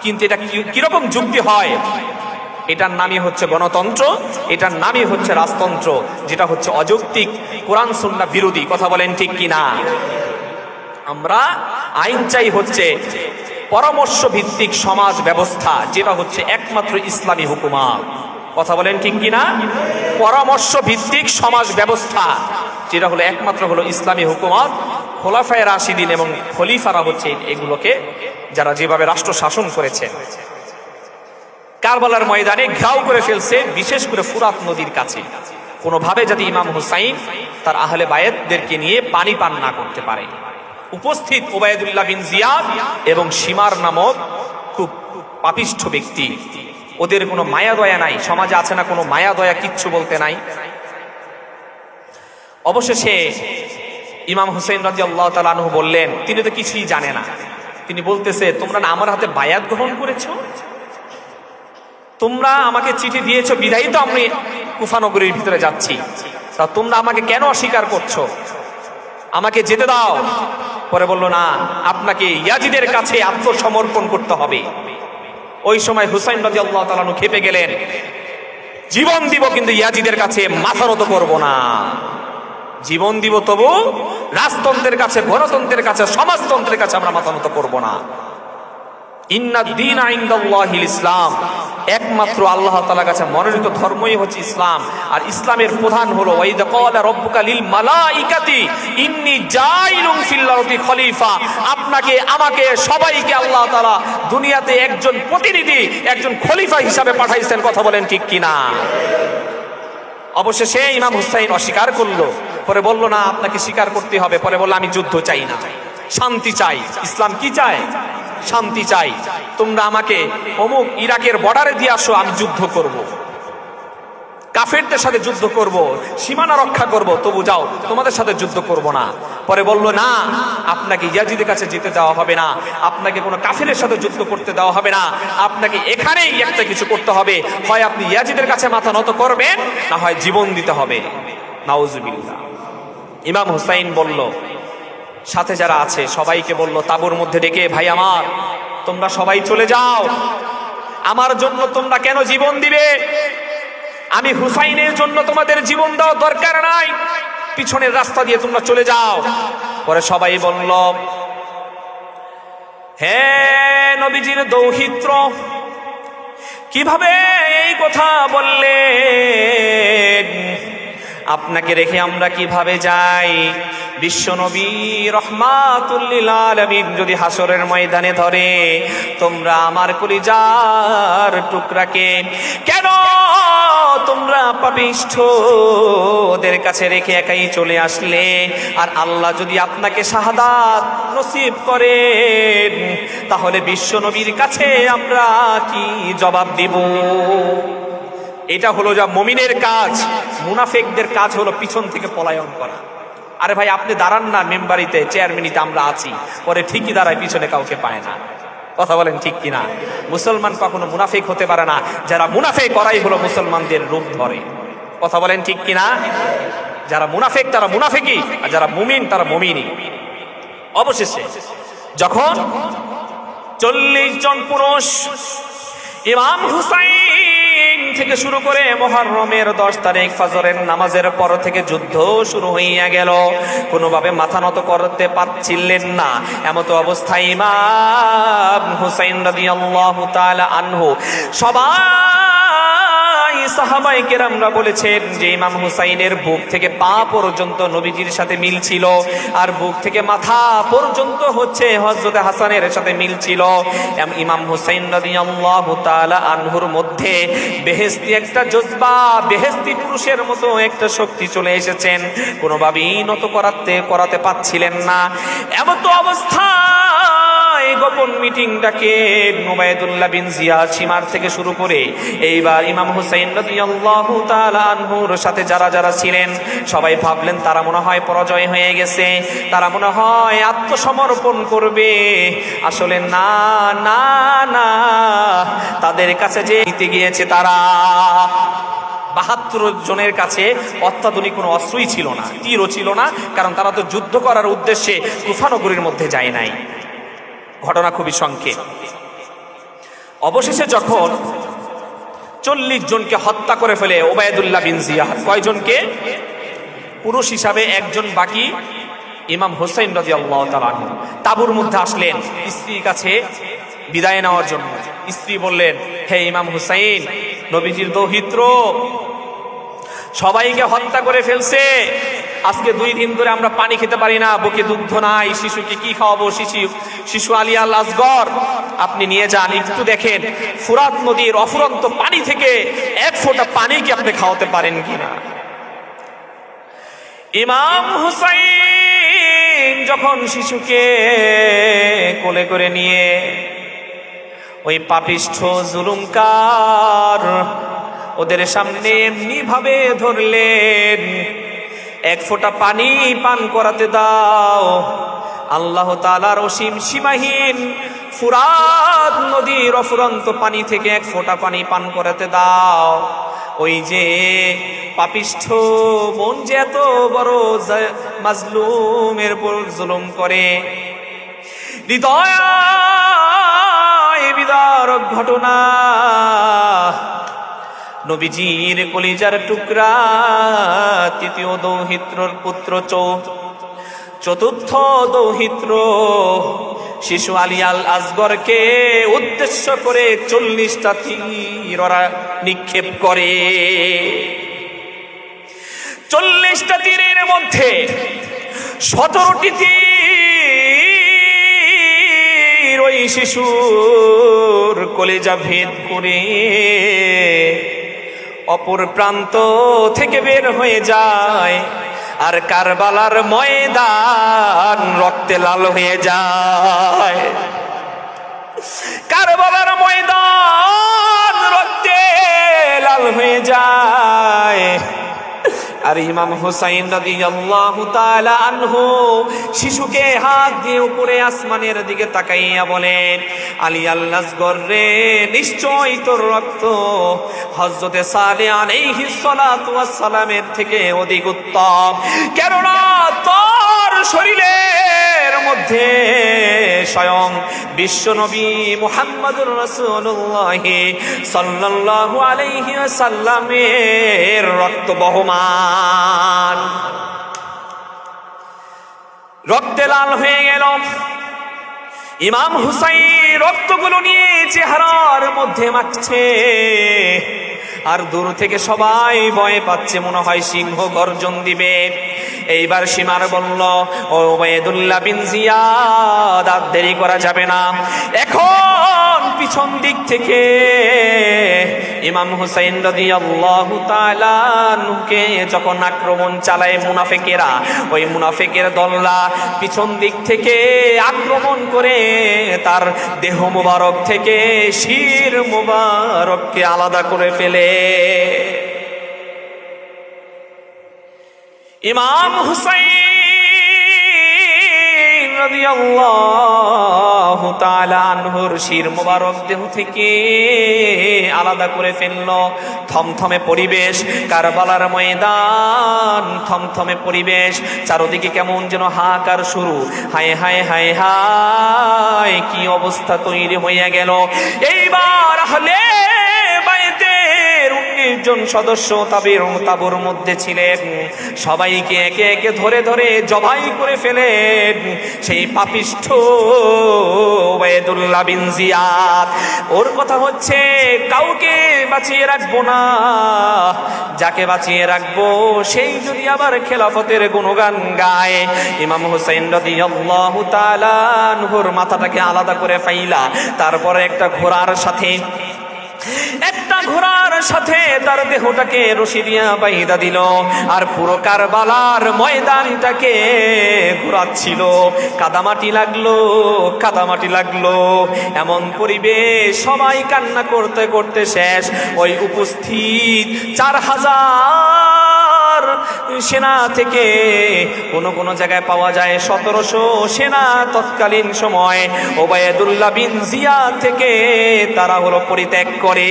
কিন্তু এটা কিরকম যুক্তি হয়? এটার নামই হচ্ছে গণতন্ত্র, এটার নামই হচ্ছে রাজতন্ত্র, যেটা হচ্ছে অযৌক্তিক, কোরআন সুন্নাহ বিরোধী, কথা বলেন ঠিক কিনা? আমরা আইন চাই হচ্ছে পরামর্শ ভিত্তিক সমাজ ব্যবস্থা, যেটা হচ্ছে একমাত্র ইসলামী হুকুমত, কথা বলেন ঠিক কিনা? পরামর্শ ভিত্তিক সমাজ ব্যবস্থা যেটা হলো একমাত্র হলো ইসলামী হুকুমত। খোলাফায়ে রাশিদিন এবং খলিফারা হচ্ছে এগুলোকে যারা যেভাবে রাষ্ট্র শাসন করেছে। কারবালার ময়দানে ঘাও করে ফেলছে, বিশেষ করে ফুরাত নদীর কাছে, কোনোভাবে যাতে ইমাম হুসাইন তার আহলে বায়েতদেরকে নিয়ে পানি পান না করতে পারে। উপস্থিত উবাইদুল্লাহ বিন জিয়াদ এবং শিমার নামক খুব পাপিষ্ঠ ব্যক্তি, ওদের কোনো মায়া দয়া নাই, সমাজে আছে না কোনো মায়া দয়া, কিচ্ছু বলতে নাই। অবশেষে ইমাম হুসাইন রাদিয়াল্লাহু তাআলা আনহু বললেন, তিনি তো কিছুই জানে না, তিনি বলতেছে, তোমরা না আমার হাতে বায়াত গ্রহণ করেছো, তোমরা আমাকে চিঠি দিয়েছো বিধায়ী তো আমি কুফা নগরীর ভিতরে যাচ্ছি, তা তোমরা আমাকে কেন অস্বীকার করছো? আমাকে যেতে দাও। পরে বলল, না, আপনাকে ইয়াজিদের কাছে আত্মসমর্পণ করতে হবে। ওই সময় হুসাইন রাদিয়াল্লাহু তাআলা আনহু খেপে গেলেন, জীবন দিব কিন্তু ইয়াজিদের কাছে মাথা নত করব না। জীবন দিব তবু রাজতন্ত্রের কাছে, গণতন্ত্রের কাছে, সমাজতন্ত্রের কাছে আমরা মাথা নত করব না। ইন্না দীনা ইনদাল্লাহিল ইসলাম, একমাত্র আল্লাহ তাআলার কাছে মনোনীত ধর্মই হচ্ছে ইসলাম। আর ইসলামের প্রধান হলো ওয়াইদা ক্বালা রাব্বুকা লিল মালাইকাতি ইন্নী জাইলুন ফিল আরদি খলিফা, আপনাকে আমাকে সবাইকে আল্লাহ তাআলা দুনিয়াতে একজন প্রতিনিধি, একজন খলিফা হিসাবে পাঠাইছেন, কথা বলেন ঠিক কিনা? অবশেষে ইমাম হুসাইন অস্বীকার করলো, পরে বলল, না, আপনাকে স্বীকার করতে হবে। পরে বলল, আমি যুদ্ধ চাই না, শান্তি চাই। ইসলাম কি চায়? শান্তি চাই। তোমরা আমাকে অমুক ইরাকের বর্ডারে দিয়ে আসো, আমি যুদ্ধ করব, কাফেরদের সাথে যুদ্ধ করব, সীমানা রক্ষা করব, তবু যাও, তোমাদের সাথে যুদ্ধ করব না। পরে বলল, না, আপনাকে ইয়াজিদের কাছে যেতে দেওয়া হবে না, আপনাকে কোনো কাফেরের সাথে যুদ্ধ করতে দেওয়া হবে না, আপনাকে এখানেই একটা কিছু করতে হবে, হয় আপনি ইয়াজিদের কাছে মাথা নত করবেন, না হয় জীবন দিতে হবে। নাউজুবিল্লাহ। ইমাম হুসাইন বলল, সাথে যারা আছে সবাইকে বলল, তাঁবুর মধ্যে ডেকে, ভাই আমার, তোমরা সবাই চলে যাও, আমার জন্য তোমরা কেন জীবন দিবে? আমি হুসাইনের জন্য তোমাদের জীবন দেওয়া দরকার নাই, পিছনের রাস্তা দিয়ে তোমরা চলে যাও। পরে সবাই বলল, হে নবীজির দৌহিত্র, কিভাবে এই কথা বললেন? আপনাকে রেখে আমরা কিভাবে যাই? বিশ্বনবী রাহমাতুল লিল আলামিন যদি হাসরের ময়দানে ধরে, তোমরা আমার কলিজার টুকরাকে কেন তোমরা পাপিষ্ঠ ওদের কাছে রেখে একাই চলে আসলে? আর আল্লাহ যদি আপনাকে শাহাদাত নসিব করেন, তাহলে বিশ্বনবীর কাছে আমরা কি জবাব দিব? এটা হলো যা মুমিনের কাজ। মুনাফিকদের কাজ হলো পিছন থেকে পলায়ন করা। আরে ভাই, আপনি দাঁড়ান না মেম্বারিতে, চেয়ারম্যানিতে আমরা আছি, পরে ঠিকই দাঁড়ায়, পিছনে কাউকে পায় না, কথা বলেন ঠিক কিনা? মুসলমান কখনো মুনাফিক হতে পারে না, যারা মুনাফিক করাই হলো মুসলমানদের রূপ ধরে, কথা বলেন ঠিক কিনা? যারা মুনাফিক তারা মুনাফিকই, আর যারা মুমিন তারা মুমিনই। অবশেষে যখন 40 জন পুরুষ ইমাম হুসাইন থেকে শুরু করে মুহররমের 10 তারিখ ফজরের নামাজের পর থেকে যুদ্ধ শুরু হইয়া গেল, কোনোভাবে মাথা নত করতে পারছিলেন না। এমত অবস্থায় ইমাম হুসাইন রাদিয়াল্লাহু তাআলা আনহু সবাই সাহাবায়ে কেরামরা বলেছেন যে ইমাম হুসাইনের বুক থেকে পা পর্যন্ত নবীজির সাথে মিল ছিল, আর বুক থেকে মাথা পর্যন্ত হচ্ছে হযরত হাসানের সাথে মিল ছিল। ইমাম হুসাইন রাদিয়াল্লাহু তাআলা আনহুর মধ্যে বেহেশতি একটা জজবা, বেহেশতি পুরুষের মতো একটা শক্তি চলে এসেছেন, কোনোভাবেই নত করাতে পারছিলেন না। এমন তো অবস্থা গোপন মিটিং ডাকে উবাইদুল্লাহ বিন জিয়াদ সীমার থেকে শুরু করে এইবার ইমাম হুসাইন রাদিয়াল্লাহু তাআলা আনহুর সাথে যারা যারা ছিলেন সবাই ভাবলেন তারা মনে হয় পরাজয় হয়ে গেছে, তারা মনে হয় আত্মসমর্পণ করবে। আসলে না না না, তাদের কাছে যে নিতে গিয়েছে তারা 72 জনের কাছে অত্যাধুনিক কোনো অস্ত্রই ছিল না, তীরও ছিল না, কারণ তারা তো যুদ্ধ করার উদ্দেশ্যে কুফা নগরীর মধ্যে যায় নাই। ঘটনা খুবই সংক্ষেপ। অবশেষে যখন 40 জনকে হত্যা করে ফেলে উবাইদুল্লাহ বিন জিয়াদ, কয়জনকে? পুরুষ হিসাবে একজন বাকি, ইমাম হুসাইন রাদিয়াল্লাহু তাআলা আনহু তাঁবুর মধ্যে আসলেন স্ত্রীর কাছে বিদায় নেওয়ার জন্য। স্ত্রী বললেন, হে ইমাম হুসাইন, নবীজির দৌহিত্র সবাইকে হত্যা করে ফেলছে, আজকে 2 দিন ধরে আমরা পানি খেতে পারি না, বুকে দুগ্ধ নাই, শিশুকে কি খাওয়াবো? শিশু আলী আল আসগর আপনি নিয়ে যান, একটু দেখেন ফুরাত নদীর অফুরন্ত পানি থেকে 1 ফোঁটা পানি কি আপনি খাওয়াতে পারেন কিনা। ইমাম হুসাইন যখন শিশুকে কোলে করে নিয়ে ওই পাপিষ্ঠ জুলুমকার ওদের সামনে এমনি ভাবে ধরলেন, 1 ফোঁটা পানি পান করাতে দাও, আল্লাহ তাআলার অসীম সীমাহীন ফুরাত নদীর অফুরন্ত পানি থেকে 1 ফোঁটা পানি পান করাতে দাও। ওই যে পাপিষ্ঠ বোন যে এত বড় মাজলুমের উপর জুলুম করে, হৃদয় বিদারক ঘটনা, নবীজির কলিজার টুকরা 3য় দৌহিত্রর পুত্র, চতুর্থ দৌহিত্র শিশু আলী আল আসগরকে উদ্দেশ্য করে 40টা তীর ওরা নিক্ষেপ করে। 40টা তীরের মধ্যে 17টি তীর ওই শিশুর কলিজা ভেদ করে অপর প্রান্ত থেকে বের হয়ে যায়, আর কারবালার ময়দান রক্তে লাল হয়ে যায়। কারবালার ময়দান রক্তে লাল হয়ে যায়। আর ইমাম হুসাইন রাদিয়াল্লাহু তাআলা আনহু শিশুকে হাত দিয়ে উপরে আসমানের দিকে তাকাইয়া বলেন, আলী আল আসগর রে, নিশ্চয়ই তোর রক্ত হযরতে সালেহ আলাইহিস সালাতু ওয়াস সালামের থেকে অধিক উত্তম, কেননা তোর শরীরের মধ্যে স্বয়ং বিশ্বনবী মুহাম্মদুর রাসূলুল্লাহ সাল্লাল্লাহু আলাইহি ওয়াসাল্লামের রক্ত বহমান। রক্তে লাল হয়ে গেল। ইমাম হুসাইন রক্তগুলো নিয়ে চেহারার মধ্যে মাখছে, আর দূর থেকে সবাই ভয় পাচ্ছে, মনে হয় সিংহ গর্জন দিবে। এইবার সীমার বলল, ও উবাইদুল্লাহ বিন জিয়াদ, আর দেরি করা যাবে না, এখন পিছন দিক থেকে ইমাম হুসাইন রাদিয়াল্লাহু তাআলা আনহুকে যখন আক্রমণ চালায় মুনাফিকেরা, ওই মুনাফিকের দলরা পিছন দিক থেকে আক্রমণ করে তার দেহ মুবারক থেকে শির মুবারককে আলাদা করে ফেলে। ইমাম হুসাইন রাদিয়াল্লাহু তাআলা আনহুর শির মুবারক দেহ থেকে আলাদা করে ফেলল। থমথমে পরিবেশ, কারবালার ময়দান, থমথমে পরিবেশ, চারদিকে কেমন যেন হাহাকার শুরু। হায় হায় হায় হায়, কি অবস্থা তৈরি হইয়া গেল। এইবার আহলে বাইতের 30 জন সদস্য তাঁবুর মধ্যে ছিলেন, সবাইকে একে একে ধরে ধরে জবাই করে ফেলেন সেই পাপিষ্ঠ উবাইদুল্লাহ বিন জিয়াদ। ওর কথা হচ্ছে কাউকে বাঁচিয়ে রাখবো না, যাকে বাঁচিয়ে রাখবো সেই যদি আবার খেলাফতের গুণগান গায়। ইমাম হুসাইন রাদিয়াল্লাহু তাআলা আনহুর মাথাটাকে আলাদা করে ফাইলা তারপরে একটা ঘোড়ার সাথে তার দেহটাকে রশি দিয়া বাইধা দিল, আর পুরো কারবালার ময়দানটাকে ঘোরাচ্ছিল। কাদামাটি লাগলো, এমন পরিবেশ, সবাই কান্না করতে করতে শেষ। ওই উপস্থিত 4000 সেনা থেকে কোন জায়গায় পাওয়া যায় 1700 সেনা তৎকালীন সময় উবাইদুল্লাহ বিন জিয়াদ থেকে তারা হলো পরিত্যাগ করে।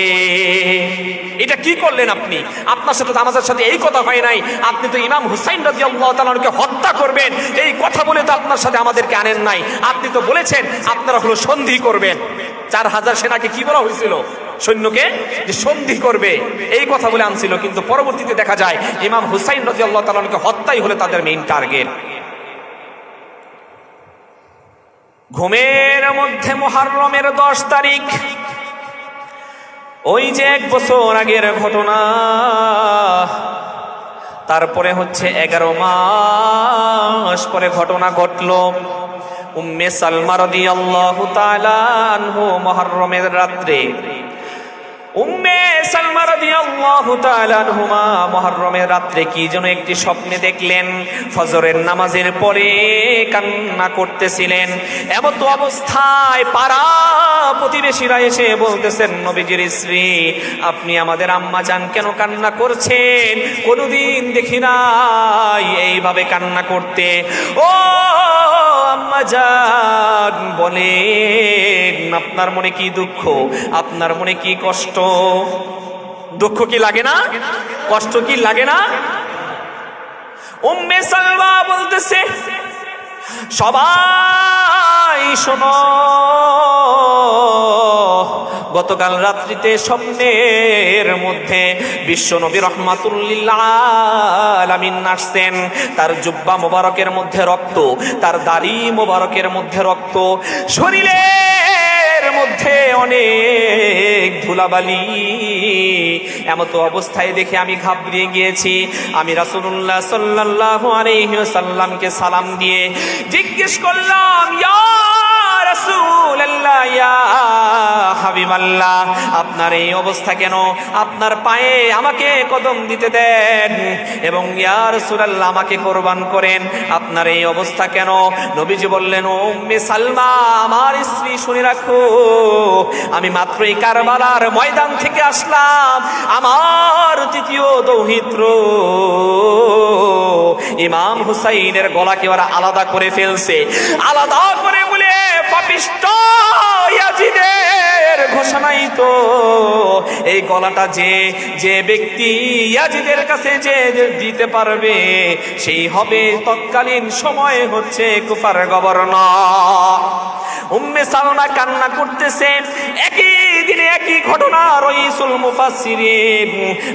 এটা কি করলেন আপনি? আপনার সাথে আমাদের সাথে এই কথা হয় নাই, আপনি তো ইমাম হুসাইন রাদিয়াল্লাহু তাআলাকে হত্যা করবেন এই কথা বলে তো আপনার সাথে আমাদেরকে আনেন নাই। আপনি তো বলেছেন আপনারা হলো সন্ধি করবেন। 4000 সেনাকে কি বলা হয়েছিল? সৈন্যকে যে সন্ধি করবে এই কথা বলে আনছিল, কিন্তু পরবর্তীতে দেখা যায় ইমাম হুসাইন রাদিয়াল্লাহু তাআলাকে হত্যাই হলো তাদের মেইন টার্গেট। ঘুমের মধ্যে মুহররমের 10 তারিখ, ওই যে 1 বছর আগের ঘটনা, তারপরে হচ্ছে 11 মাস পরে ঘটনা ঘটলো। উম্মে সালমা রাদিয়াল্লাহু তাআলা আনহু মুহররমের রাত্রে, উম্মে সালমা রাদিয়াল্লাহু তাআলা আনহুমা মুহররমের রাত্রে কি যেন একটি স্বপ্নে দেখলেন। ফজরের নামাজের পরে কান্না করতেছিলেন। এমন তো অবস্থায় পাড়া প্রতিবেশীরা এসে বলতেছেন, নবীজির স্ত্রী, আপনি আমাদের আম্মা জান কেন কান্না করছেন? কোনোদিন দেখি নাই এইভাবে কান্না করতে। ও আম্মা জান, বলেন আপনার মনে কি দুঃখ, আপনার মনে কি কষ্ট? দুঃখ কি লাগে না? কষ্ট কি লাগে না? উম্মে সালমা বলতেছে, সবাই শোনো, গতকাল রাত্রিতে স্বপ্নের মধ্যে বিশ্বনবী রাহমাতুল লিল আলামিন আসছেন। তার জুব্বা মোবারকের মধ্যে রক্ত, তার দাড়ি মোবারকের মধ্যে রক্ত, শরীরের মধ্যে অনেক ধুলাবালি। এমত অবস্থায় দেখে আমি ঘাবড়িয়ে গিয়েছি। আমি রাসূলুল্লাহ সাল্লাল্লাহু আলাইহি ওয়াসাল্লামকে সালাম দিয়ে জিজ্ঞেস করলাম, ইয়া রাসূলুল্লাহ, ইয়া হাবিবাল্লাহ, আপনার এই অবস্থা কেন? আপনার পায়ে আমাকে কদম দিতে দেন এবং ইয়া রাসূলুল্লাহ আমাকে কুরবান করেন, আপনার এই অবস্থা কেন? নবীজি বললেন, ও উম্মে সালমা, আমার স্ত্রী, শুনে রাখো, আমি মাত্রই কারবালার ময়দান থেকে আসলাম। আমার তৃতীয় দৌহিত্র ইমাম হুসাইনের গলাকে ওরা আলাদা করে ফেলছে। আলাদা করে বলে পাপিষ্ঠ ইয়াজিদের ঘোষণাই তো এই গলাটা যে ব্যক্তি ইয়াজিদের কাছে যে দিতে পারবে সেই হবে তৎকালীন সময় হচ্ছে কুফার গভর্নর। উম্মে সালমা কান্না করতেছে। একই দিনে একই ঘটনা রাইসুল মুফাসসিরিন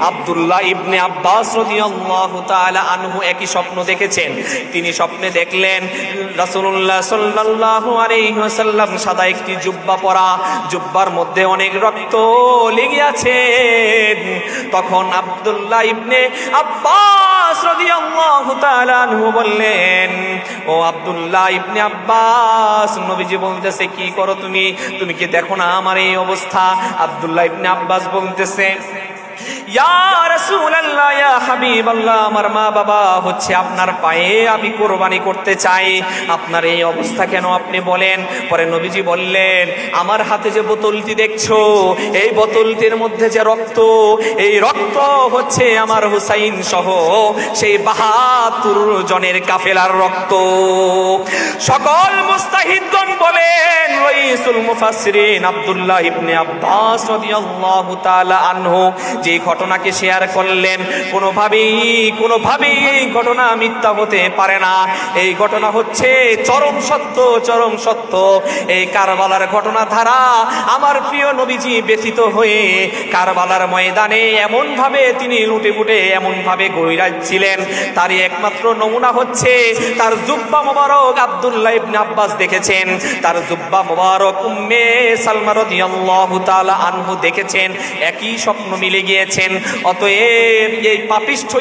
আব্দুল্লাহ ইবনে আব্বাস রাদিয়াল্লাহু তাআলা আনহু একই স্বপ্ন দেখেছেন। তিনি স্বপ্নে দেখলেন রাসূলুল্লাহ সাল্লাল্লাহু আলাইহি ওয়াসাল্লাম সাদা একটি জুব্বা পরা, জুব্বার মধ্যে অনেক রক্ত লেগে আছে। তখন আব্দুল্লাহ ইবনে আব্বাস রাদিয়াল্লাহু তাআলা আনহু বললেন, ও আব্দুল্লাহ ইবনে আব্বাস, নবীজি বলতেছে, কি করো তুমি? তুমি কি দেখো না আমার এই অবস্থা? আব্দুল্লাহ ইবনে আব্বাস বলতেছে, ইয়া রাসূলুল্লাহ, ইয়া হাবিবাল্লাহ, আমার মা বাবা হচ্ছে আপনার পায়ে আমি কুরবানি করতে চাই, আপনার এই অবস্থা কেন আপনি বলেন। পরে নবীজি বললেন, আমার হাতে যে বোতলটি দেখছো, এই বোতলটির মধ্যে যে রক্ত, এই রক্ত হচ্ছে আমার হুসাইন সহ সেই ৭২ জনের কাফেলার রক্ত। সকল মুস্তাহিদগণ বলেন, রাইসুল মুফাসসিরিন আব্দুল্লাহ ইবনে আব্বাস রাদিয়াল্লাহু তাআলা আনহু যে ঘটনাকে শেয়ার করলেন, কোনোভাবেই এই ঘটনা মিথ্যা হতে পারে না। এই ঘটনা হচ্ছে চরম সত্য, চরম সত্য। এই কারবালার ঘটনা ধারা আমার প্রিয় নবীজি ব্যথিত হয়ে কারবালার ময়দানে এমন ভাবে তিনি লুটে ফুটে এমন ভাবে গড়িয়েছিলেন, তারই একমাত্র নমুনা হচ্ছে তার জুব্বা মোবারক। আব্দুল্লাহ ইবনে আব্বাস দেখেছেন তার জুব্বা মোবারক উম্মে সালমা রাদিয়াল্লাহু তাআলা আনহু দেখেছেন, একই স্বপ্ন মিলে গিয়েছেন। অতএব এই পাপিষ্ঠ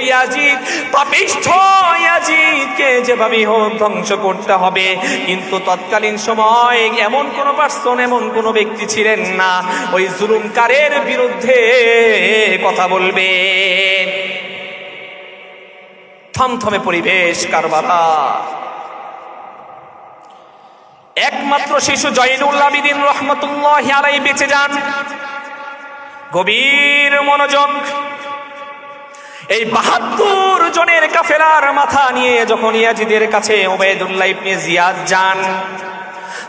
ইয়াজিদকে যেভাবেই হোক ধ্বংস করতে হবে। কিন্তু তৎকালীন সময় এমন কোন পার্সন, এমন কোন ব্যক্তি ছিলেন না ওই জুলুমকারের বিরুদ্ধে কথা বলবে। থমথমে পরিবেশ কারবালা। একমাত্র শিশু জয়নুল আবিদিন রহমতুল্লাহি আলাইহি বেঁচে যান। গভীর মনোযোগ। এই ৭২ জনের কাফেলার মাথা নিয়ে যখন ইয়াজিদের কাছে উবাইদুল্লাহ ইবনে জিয়াদ যান,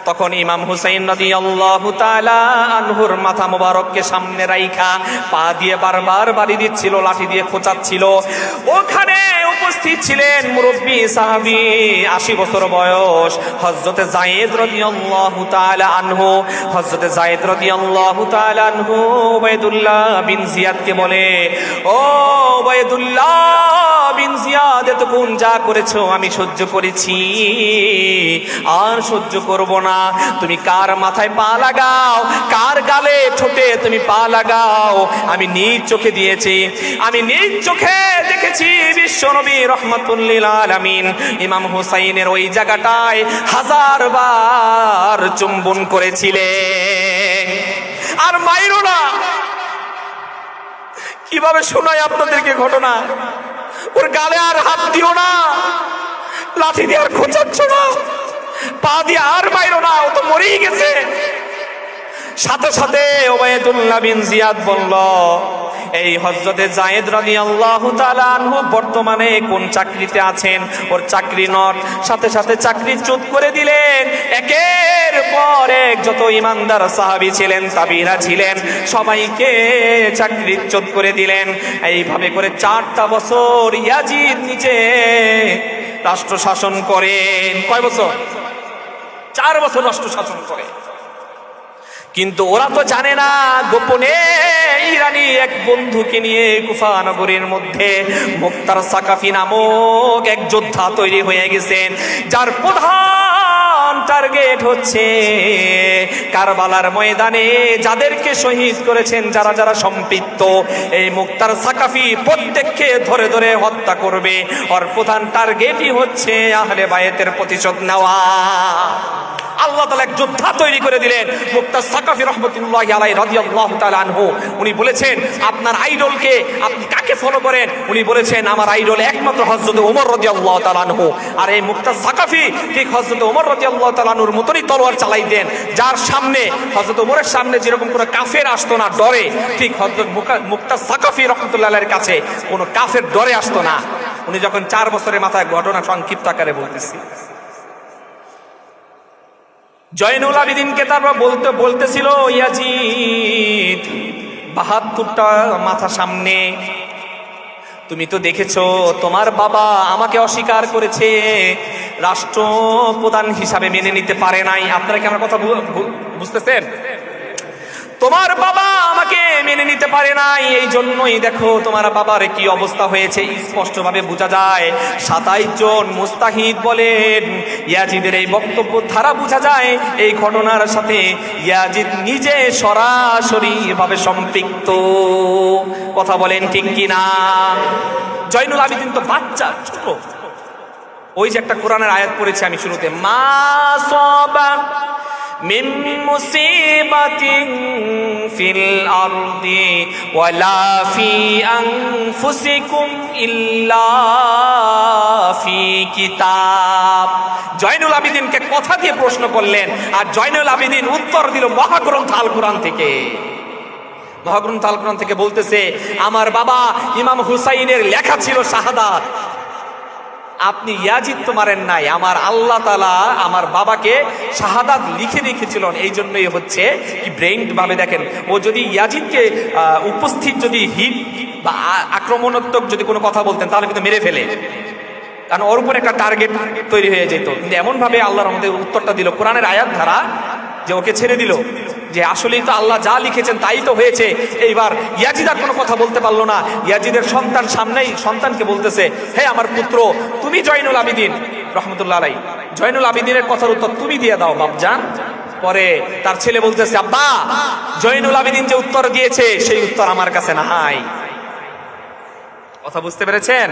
তখন ইমাম হুসাইন রাদিয়াল্লাহু তাআলা আনহুর মাথা মোবারককে সামনে রাইখা পা দিয়ে বারবার বাড়ি দিচ্ছিল, লাঠি দিয়ে খোঁচাচ্ছিল। ওখানে উপস্থিত ছিলেন মুরব্বী সাহাবী, ৮০ বছর বয়স, হযরতে যায়েদ রাদিয়াল্লাহু তাআলা আনহু। হযরতে যায়েদ রাদিয়াল্লাহু তাআলা আনহু উবাইদুল্লাহ বিন জিয়াদকে বলে, ও উবাইদুল্লাহ বিন জিয়াদ, এতক্ষণ যা করেছো আমি সহ্য করেছি, আর সহ্য করব না। তুমি কার মাথায় পা লাগাও, কার গালে ঠোঁটে তুমি পা লাগাও, আমি নিজ চোখে দিয়েছি, আমি নিজ চোখে দেখেছি বিশ্বনবী রাহমাতুল লিল আলামিন ইমাম হুসাইনের ওই জায়গাটায় 1000 বার চুম্বন করেছিলেন। আর মাইরো না। কিভাবে শোনাই আপনাদেরকে ঘটনা? ওর গালে আর হাত দিও না, লাঠি দিয়ে আর খোঁচাচ্ছ না, পা দিয়ে আর মাইরো না, ও তো মরেই গেছে। সাথে সাথে উবাইদুল্লাহ বিন জিয়াদ বলল, এই হযরতে যায়েদ রাদিয়াল্লাহু তাআলা আনহু বর্তমানে কোন চাকরিতে আছেন, ওর চাকরি নট। সাথে সাথে চাকরি চ্যুত করে দিলেন। একের পর এক যত ইমানদার সাহাবী ছিলেন, তাবিঈরা ছিলেন, সবাইকে চাকরি চ্যুত করে দিলেন। এইভাবে করে 4টা বছর ইয়াজিদ নিজে রাষ্ট্র শাসন করেন। কয় বছর? 4 বছর রাষ্ট্র শাসন করে। কিন্তু ওরা তো জানে না, গোপনে ইরানি এক বন্ধুকে নিয়ে কুফা নগরীর মধ্যে মুক্তার সাকাফি নামক এক যোদ্ধা তৈরি হয়ে গেছেন, যার প্রধান টার্গেট হচ্ছে কারবালার ময়দানে যাদেরকে শহীদ করেছেন, যারা যারা সম্পৃক্ত, এই মুক্তার সাকাফি প্রত্যেককে ধরে ধরে হত্যা করবে। ওর প্রধান টার্গেটই হচ্ছে আহলে বায়েতের প্রতিশোধ নেওয়া। আল্লাহ তাআলা এক যোদ্ধা তৈরি করে দিলেন, মুক্তার সাকাফি রাহমাতুল্লাহি আলাইহি রাদিয়াল্লাহু তাআলা আনহু। উনি বলেছেন, আপনার আইডলকে আপনি কাকে ফলো করেন? উনি বলেছেন, আমার আইডল একমাত্র হযরত ওমর রাদিয়াল্লাহু তাআলা আনহু। আর এই মুক্তার সাকাফি ঠিক হযরত ওমর রাদিয়াল্লাহু তাআলা আনহুর মতনই তলোয়ার চালাই দেন, যার সামনে হযরত ওমরের সামনে যেরকম কোনো কাফের আসতো না ডরে, ঠিক হযরত মুক্তার সাকাফি রাহমাতুল্লাহি আলাইহির কাছে কোনো কাফের ডরে আসতো না। উনি যখন 4 বছরের মাথায় ঘটনা সংক্ষিপ্ত আকারে বলতেছি, জয়নুল আবিদিনকে তারপর বলতেছিল, ইয়াজিদ ৭২টা মাথা সামনে, তুমি তো দেখেছো তোমার বাবা আমাকে অস্বীকার করেছে, রাষ্ট্রপ্রধান হিসাবে মেনে নিতে পারে নাই। আপনারা কি আমার কথা বুঝতেছেন? তোমার বাবা আমাকে মেনে নিতে পারে নাই, এই জন্যই দেখো তোমার বাবার কি অবস্থা হয়েছে। স্পষ্টভাবে বোঝা যায় ২৭ জন মুস্তাহিদ বলেন, ইয়াজিদের এই বক্তব্য ধারা বোঝা যায় এই ঘটনার সাথে ইয়াজিদ নিজে সরাসরি ভাবে সম্পৃক্ত। কথা বলেন ঠিক কিনা? জয়নুল আবিদিন তো বাচ্চা, ছোট। ওই যে একটা কোরআনের আয়াত পড়েছি আমি শুরুতে, মা সাবা মিন মুসিবাতিন ফিল আরদি ওয়ালা ফি আনফুসিকুম ইল্লা ফি কিতাব। জয়নুল আবিদিনকে কথা দিয়ে প্রশ্ন করলেন, আর জয়নুল আবিদিন উত্তর দিল মহাগ্রন্থ আল কোরআন থেকে। মহাগ্রন্থ আল কোরআন থেকে বলতেছে, আমার বাবা ইমাম হুসাইনের লেখা ছিল শাহাদাত, আপনি ইয়াজিদ তো মারেন নাই, আমার আল্লাহ তাআলা আমার বাবাকে শাহাদাত লিখে রেখেছিলেন, এই জন্যই হচ্ছে কি ব্রেইন ভাবে দেখেন। ও যদি ইয়াজিদকে উপস্থিত যদি হিট বা আক্রমণাত্মক যদি কোনো কথা বলতেন তাহলে কিন্তু মেরে ফেলে, কারণ ওর উপর একটা টার্গেট তৈরি হয়ে যেত। কিন্তু এমন ভাবে আল্লাহর আমাদের উত্তরটা দিল, কোরআনের আয়াত ধারা যে ওকে ছেড়ে দিল, যে আসলেই তো আল্লাহ যা লিখেছেন তাই তো হয়েছে। এইবার ইয়াজিদ আর কোনো কথা বলতে পারলো না। ইয়াজিদের সন্তান সামনেই সন্তানকে বলতেছে, হে আমার পুত্র, তুমি জয়নুল আবিদিন রহমতুল্লাহ আলাইহি, জয়নুল আবিদিনের কথার উত্তর তুমি দিয়ে দাও বাপজান। পরে তার ছেলে বলতেছে, আব্বা জয়নুল আবিদিন যে উত্তর দিয়েছে সেই উত্তর আমার কাছে নাই। কথা বুঝতে পেরেছেন?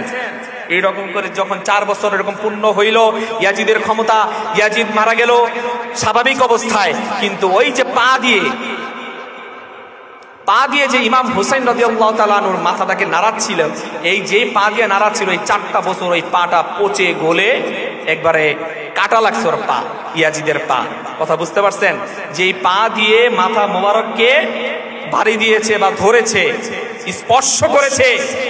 এইরকম করে যখন 4 বছর এরকম পূর্ণ হইল, ইয়াজিদের ক্ষমতা, ইয়াজিদ মারা গেল স্বাভাবিক অবস্থায়। কিন্তু ওই যে পা দিয়ে যে ইমাম হুসাইন রাদিয়াল্লাহু তাআলা আনহুর মাথাটাকে নাড়াচ্ছিল, এই যে পা দিয়ে নাড়াচ্ছিল, এই 4টা বছর ওই পাটা পচে গলে একবারে কাটা লাগছে ওর পা, ইয়াজিদের পা। কথা বুঝতে পারছেন? যে পা দিয়ে মাথা মোবারককে বাড়ি দিয়েছে বা ধরেছে, স্পর্শ করেছে,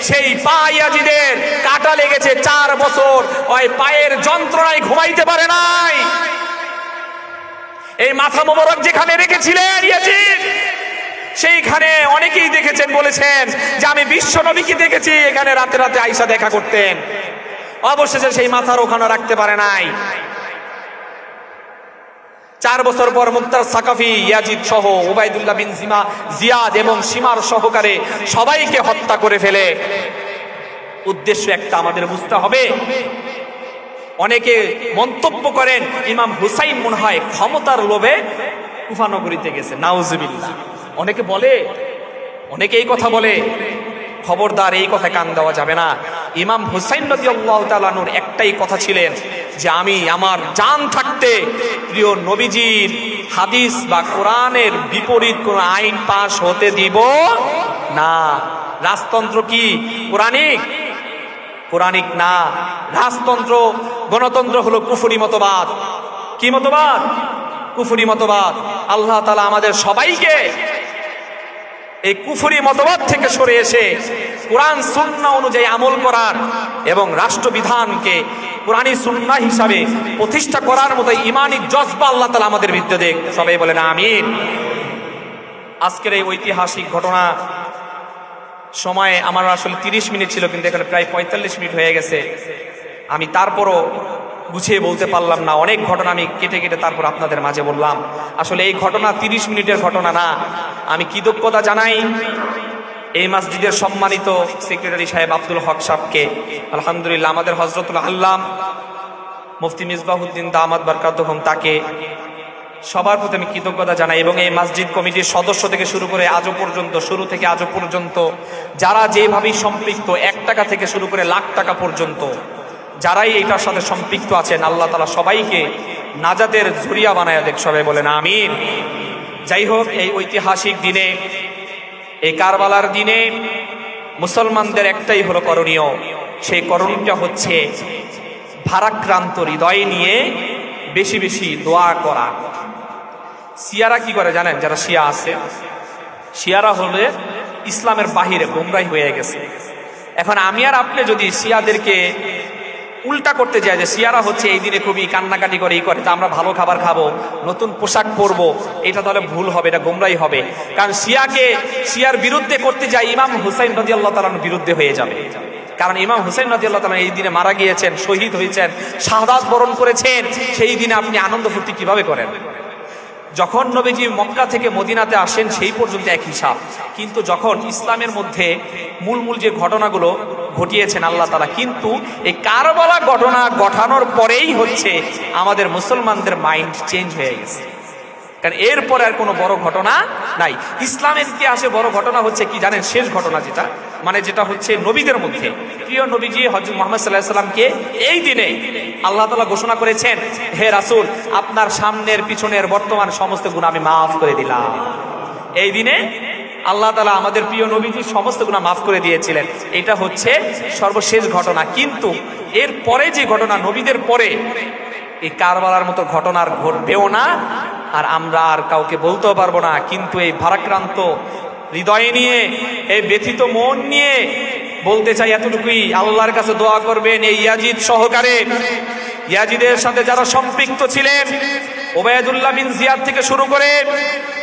সেই পা ইয়াজিদের কাটা লেগেছে 4 বছর। ওই পায়ের যন্ত্রণায় ঘুমাইতে পারে নাই। এই মাথা মোবারক যেখানে রেখেছিলেন ইয়াজিদ, সেইখানে অনেকেই দেখেছেন, বলেছেন যে আমি বিশ্ব নবীকে দেখেছি এখানে রাতে রাতে আয়েশা দেখা করতেন। অবশেষে সেই মাথার ওখানে রাখতে পারে নাই। 4 বছর পর মুক্তার সাকাফি ইয়াজিদ সহ উবাইদুল্লাহ বিন জিয়াদ এবং সীমার সহকারে সবাইকে হত্যা করে ফেলে। উদ্দেশ্য একটা আমাদের বুঝতে হবে। অনেকে মন্তব্য করেন ইমাম হুসাইন মনে হয় ক্ষমতার লোভে কুফা নগরীতে গেছে, নাউজুবিল্লাহ। অনেকে বলে, অনেকে এই কথা বলে। খবরদার, এই কথায় কান দেওয়া যাবে না। ইমাম হুসাইন রাদিয়াল্লাহু তাআলা আনহুর একটাই কথা ছিলেন যে আমি আমার জান থাকতে প্রিয় নবীজির হাদিস বা কোরআনের বিপরীত কোন আইন পাশ হতে দিব না। রাজতন্ত্র কি কোরআনিক? কোরআনিক না। রাজতন্ত্র, গণতন্ত্র হলো কুফরি মতবাদ। কি মতবাদ? কুফরি মতবাদ। আল্লাহ তাআলা আমাদের সবাইকে এই কুফরি মতবাদ থেকে সরে এসে কোরআন সুন্নাহ অনুযায়ী আমল করার এবং রাষ্ট্রবিধানকে কোরআনী সুন্নাহ হিসাবে প্রতিষ্ঠা করার মতো ঈমানি জজবা আল্লাহ তাআলা আমাদের ভিতরে দেখ। সবাই বলেন আমিন। আজকের এই ঐতিহাসিক ঘটনা সময়ে আমার আসলে 30 মিনিট ছিল, কিন্তু এখানে প্রায় 45 মিনিট হয়ে গেছে। আমি তারপরও গুছিয়ে বলতে পারলাম না। অনেক ঘটনা আমি কেটে কেটে তারপর আপনাদের মাঝে বললাম। আসলে এই ঘটনা 30 মিনিটের ঘটনা না। আমি কৃতজ্ঞতা জানাই এই মসজিদের সম্মানিত সেক্রেটারি সাহেব আব্দুল হক সাহেবকে। আলহামদুলিল্লাহ, আমাদের হযরতুল আল্লাম মুফতি মিসবাহুদ্দিন দামাত বারকাতুহুম, তাকে সবার প্রতি আমি কৃতজ্ঞতা জানাই। এবং এই মসজিদ কমিটির সদস্য থেকে শুরু করে আজও পর্যন্ত, শুরু থেকে আজও পর্যন্ত যারা যেভাবেই সম্পৃক্ত, 1 টাকা থেকে শুরু করে লাখ টাকা পর্যন্ত যারাই এটার সাথে সম্পৃক্ত আছেন, আল্লাহ তাআলা সবাইকে নাজাতের জরিয়া বানায়া দেখ। সবাই বলেন আমিন। যাই হোক, এই ঐতিহাসিক দিনে, এই কারবালার দিনে মুসলমানদের একটাই হলো করণীয়। সেই করণীয়টা হচ্ছে ভারাক্রান্ত হৃদয় নিয়ে বেশি বেশি দোয়া করা। শিয়ারা কি করে জানেন? যারা শিয়া আছে, শিয়ারা হলে ইসলামের বাহিরে গোমরাহি হয়ে গেছে। এখন আমি আর আপনি যদি শিয়াদেরকে উল্টা করতে যায় যে শিয়ারা হচ্ছে এই দিনে খুবই কান্নাকাটি করে, এই করে, তা আমরা ভালো খাবার খাবো, নতুন পোশাক পরবো, এটা তাহলে ভুল হবে, এটা গোমরাহি হবে। কারণ শিয়ার বিরুদ্ধে করতে যায় ইমাম হুসাইন রাদিয়াল্লাহু তাআলার বিরুদ্ধে হয়ে যাবে। কারণ ইমাম হুসাইন রাদিয়াল্লাহু তাআলা এই দিনে মারা গিয়েছেন, শহীদ হয়েছেন, শাহাদাত বরণ করেছেন। সেই দিনে আপনি আনন্দ ফুর্তি কিভাবে করেন? যখন নবীজি মক্কা থেকে মদিনাতে আসেন সেই পর্যন্ত এক হিসাব, কিন্তু যখন ইসলামের মধ্যে মূল যে ঘটনাগুলো ঘটিয়েছেন আল্লাহ তাআলা, কিন্তু এই কারবালা ঘটনা ঘটানোর পরেই হচ্ছে আমাদের মুসলমানদের মাইন্ড চেঞ্জ হয়ে গেছে। কারণ এরপরে আর কোনো বড় ঘটনা নাই। ইসলামের ইতিহাসে বড় ঘটনা হচ্ছে কি জানেন? শেষ ঘটনা যেটা হচ্ছে নবীদের মধ্যে প্রিয় নবীজি হযরত মুহাম্মদ সাল্লাল্লাহু আলাইহি ওয়াসাল্লামকে এই দিনে আল্লাহ তাআলা ঘোষণা করেছেন, হে রাসূল, আপনার সামনের পিছনের বর্তমান সমস্ত গুনাহ আমি মাফ করে দিলাম। এই দিনে আল্লাহ তাআলা আমাদের প্রিয় নবীজির সমস্ত গুনাহ মাফ করে দিয়েছিলেন। এটা হচ্ছে সর্বশেষ ঘটনা। কিন্তু এর পরে যে ঘটনা, নবীদের পরে এই কারবালার মতো ঘটনা আর ঘটবেও না, আর আমরা আর কাউকে বলতেও পারবো না। কিন্তু এই ভারাক্রান্ত হৃদয় নিয়ে, এই ব্যথিত মন নিয়ে বলতে চাই এতটুকুই, আল্লাহর কাছে দোয়া করবেন এই ইয়াজিদ সহকারে, ইয়াজিদের সাথে যারা সম্পৃক্ত ছিলেন, ওবায়দুল্লাহ বিন জিয়াদ থেকে শুরু করে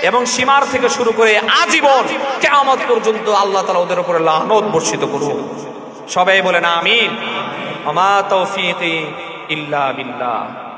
এবং সীমার থেকে শুরু করে আজীবন কিয়ামত পর্যন্ত আল্লাহ তাআলা ওদের উপরে লানত বর্ষিত করুন। সবাই বলেন আমিন। ওয়া মা তাওফীকি ইল্লা বিল্লাহ।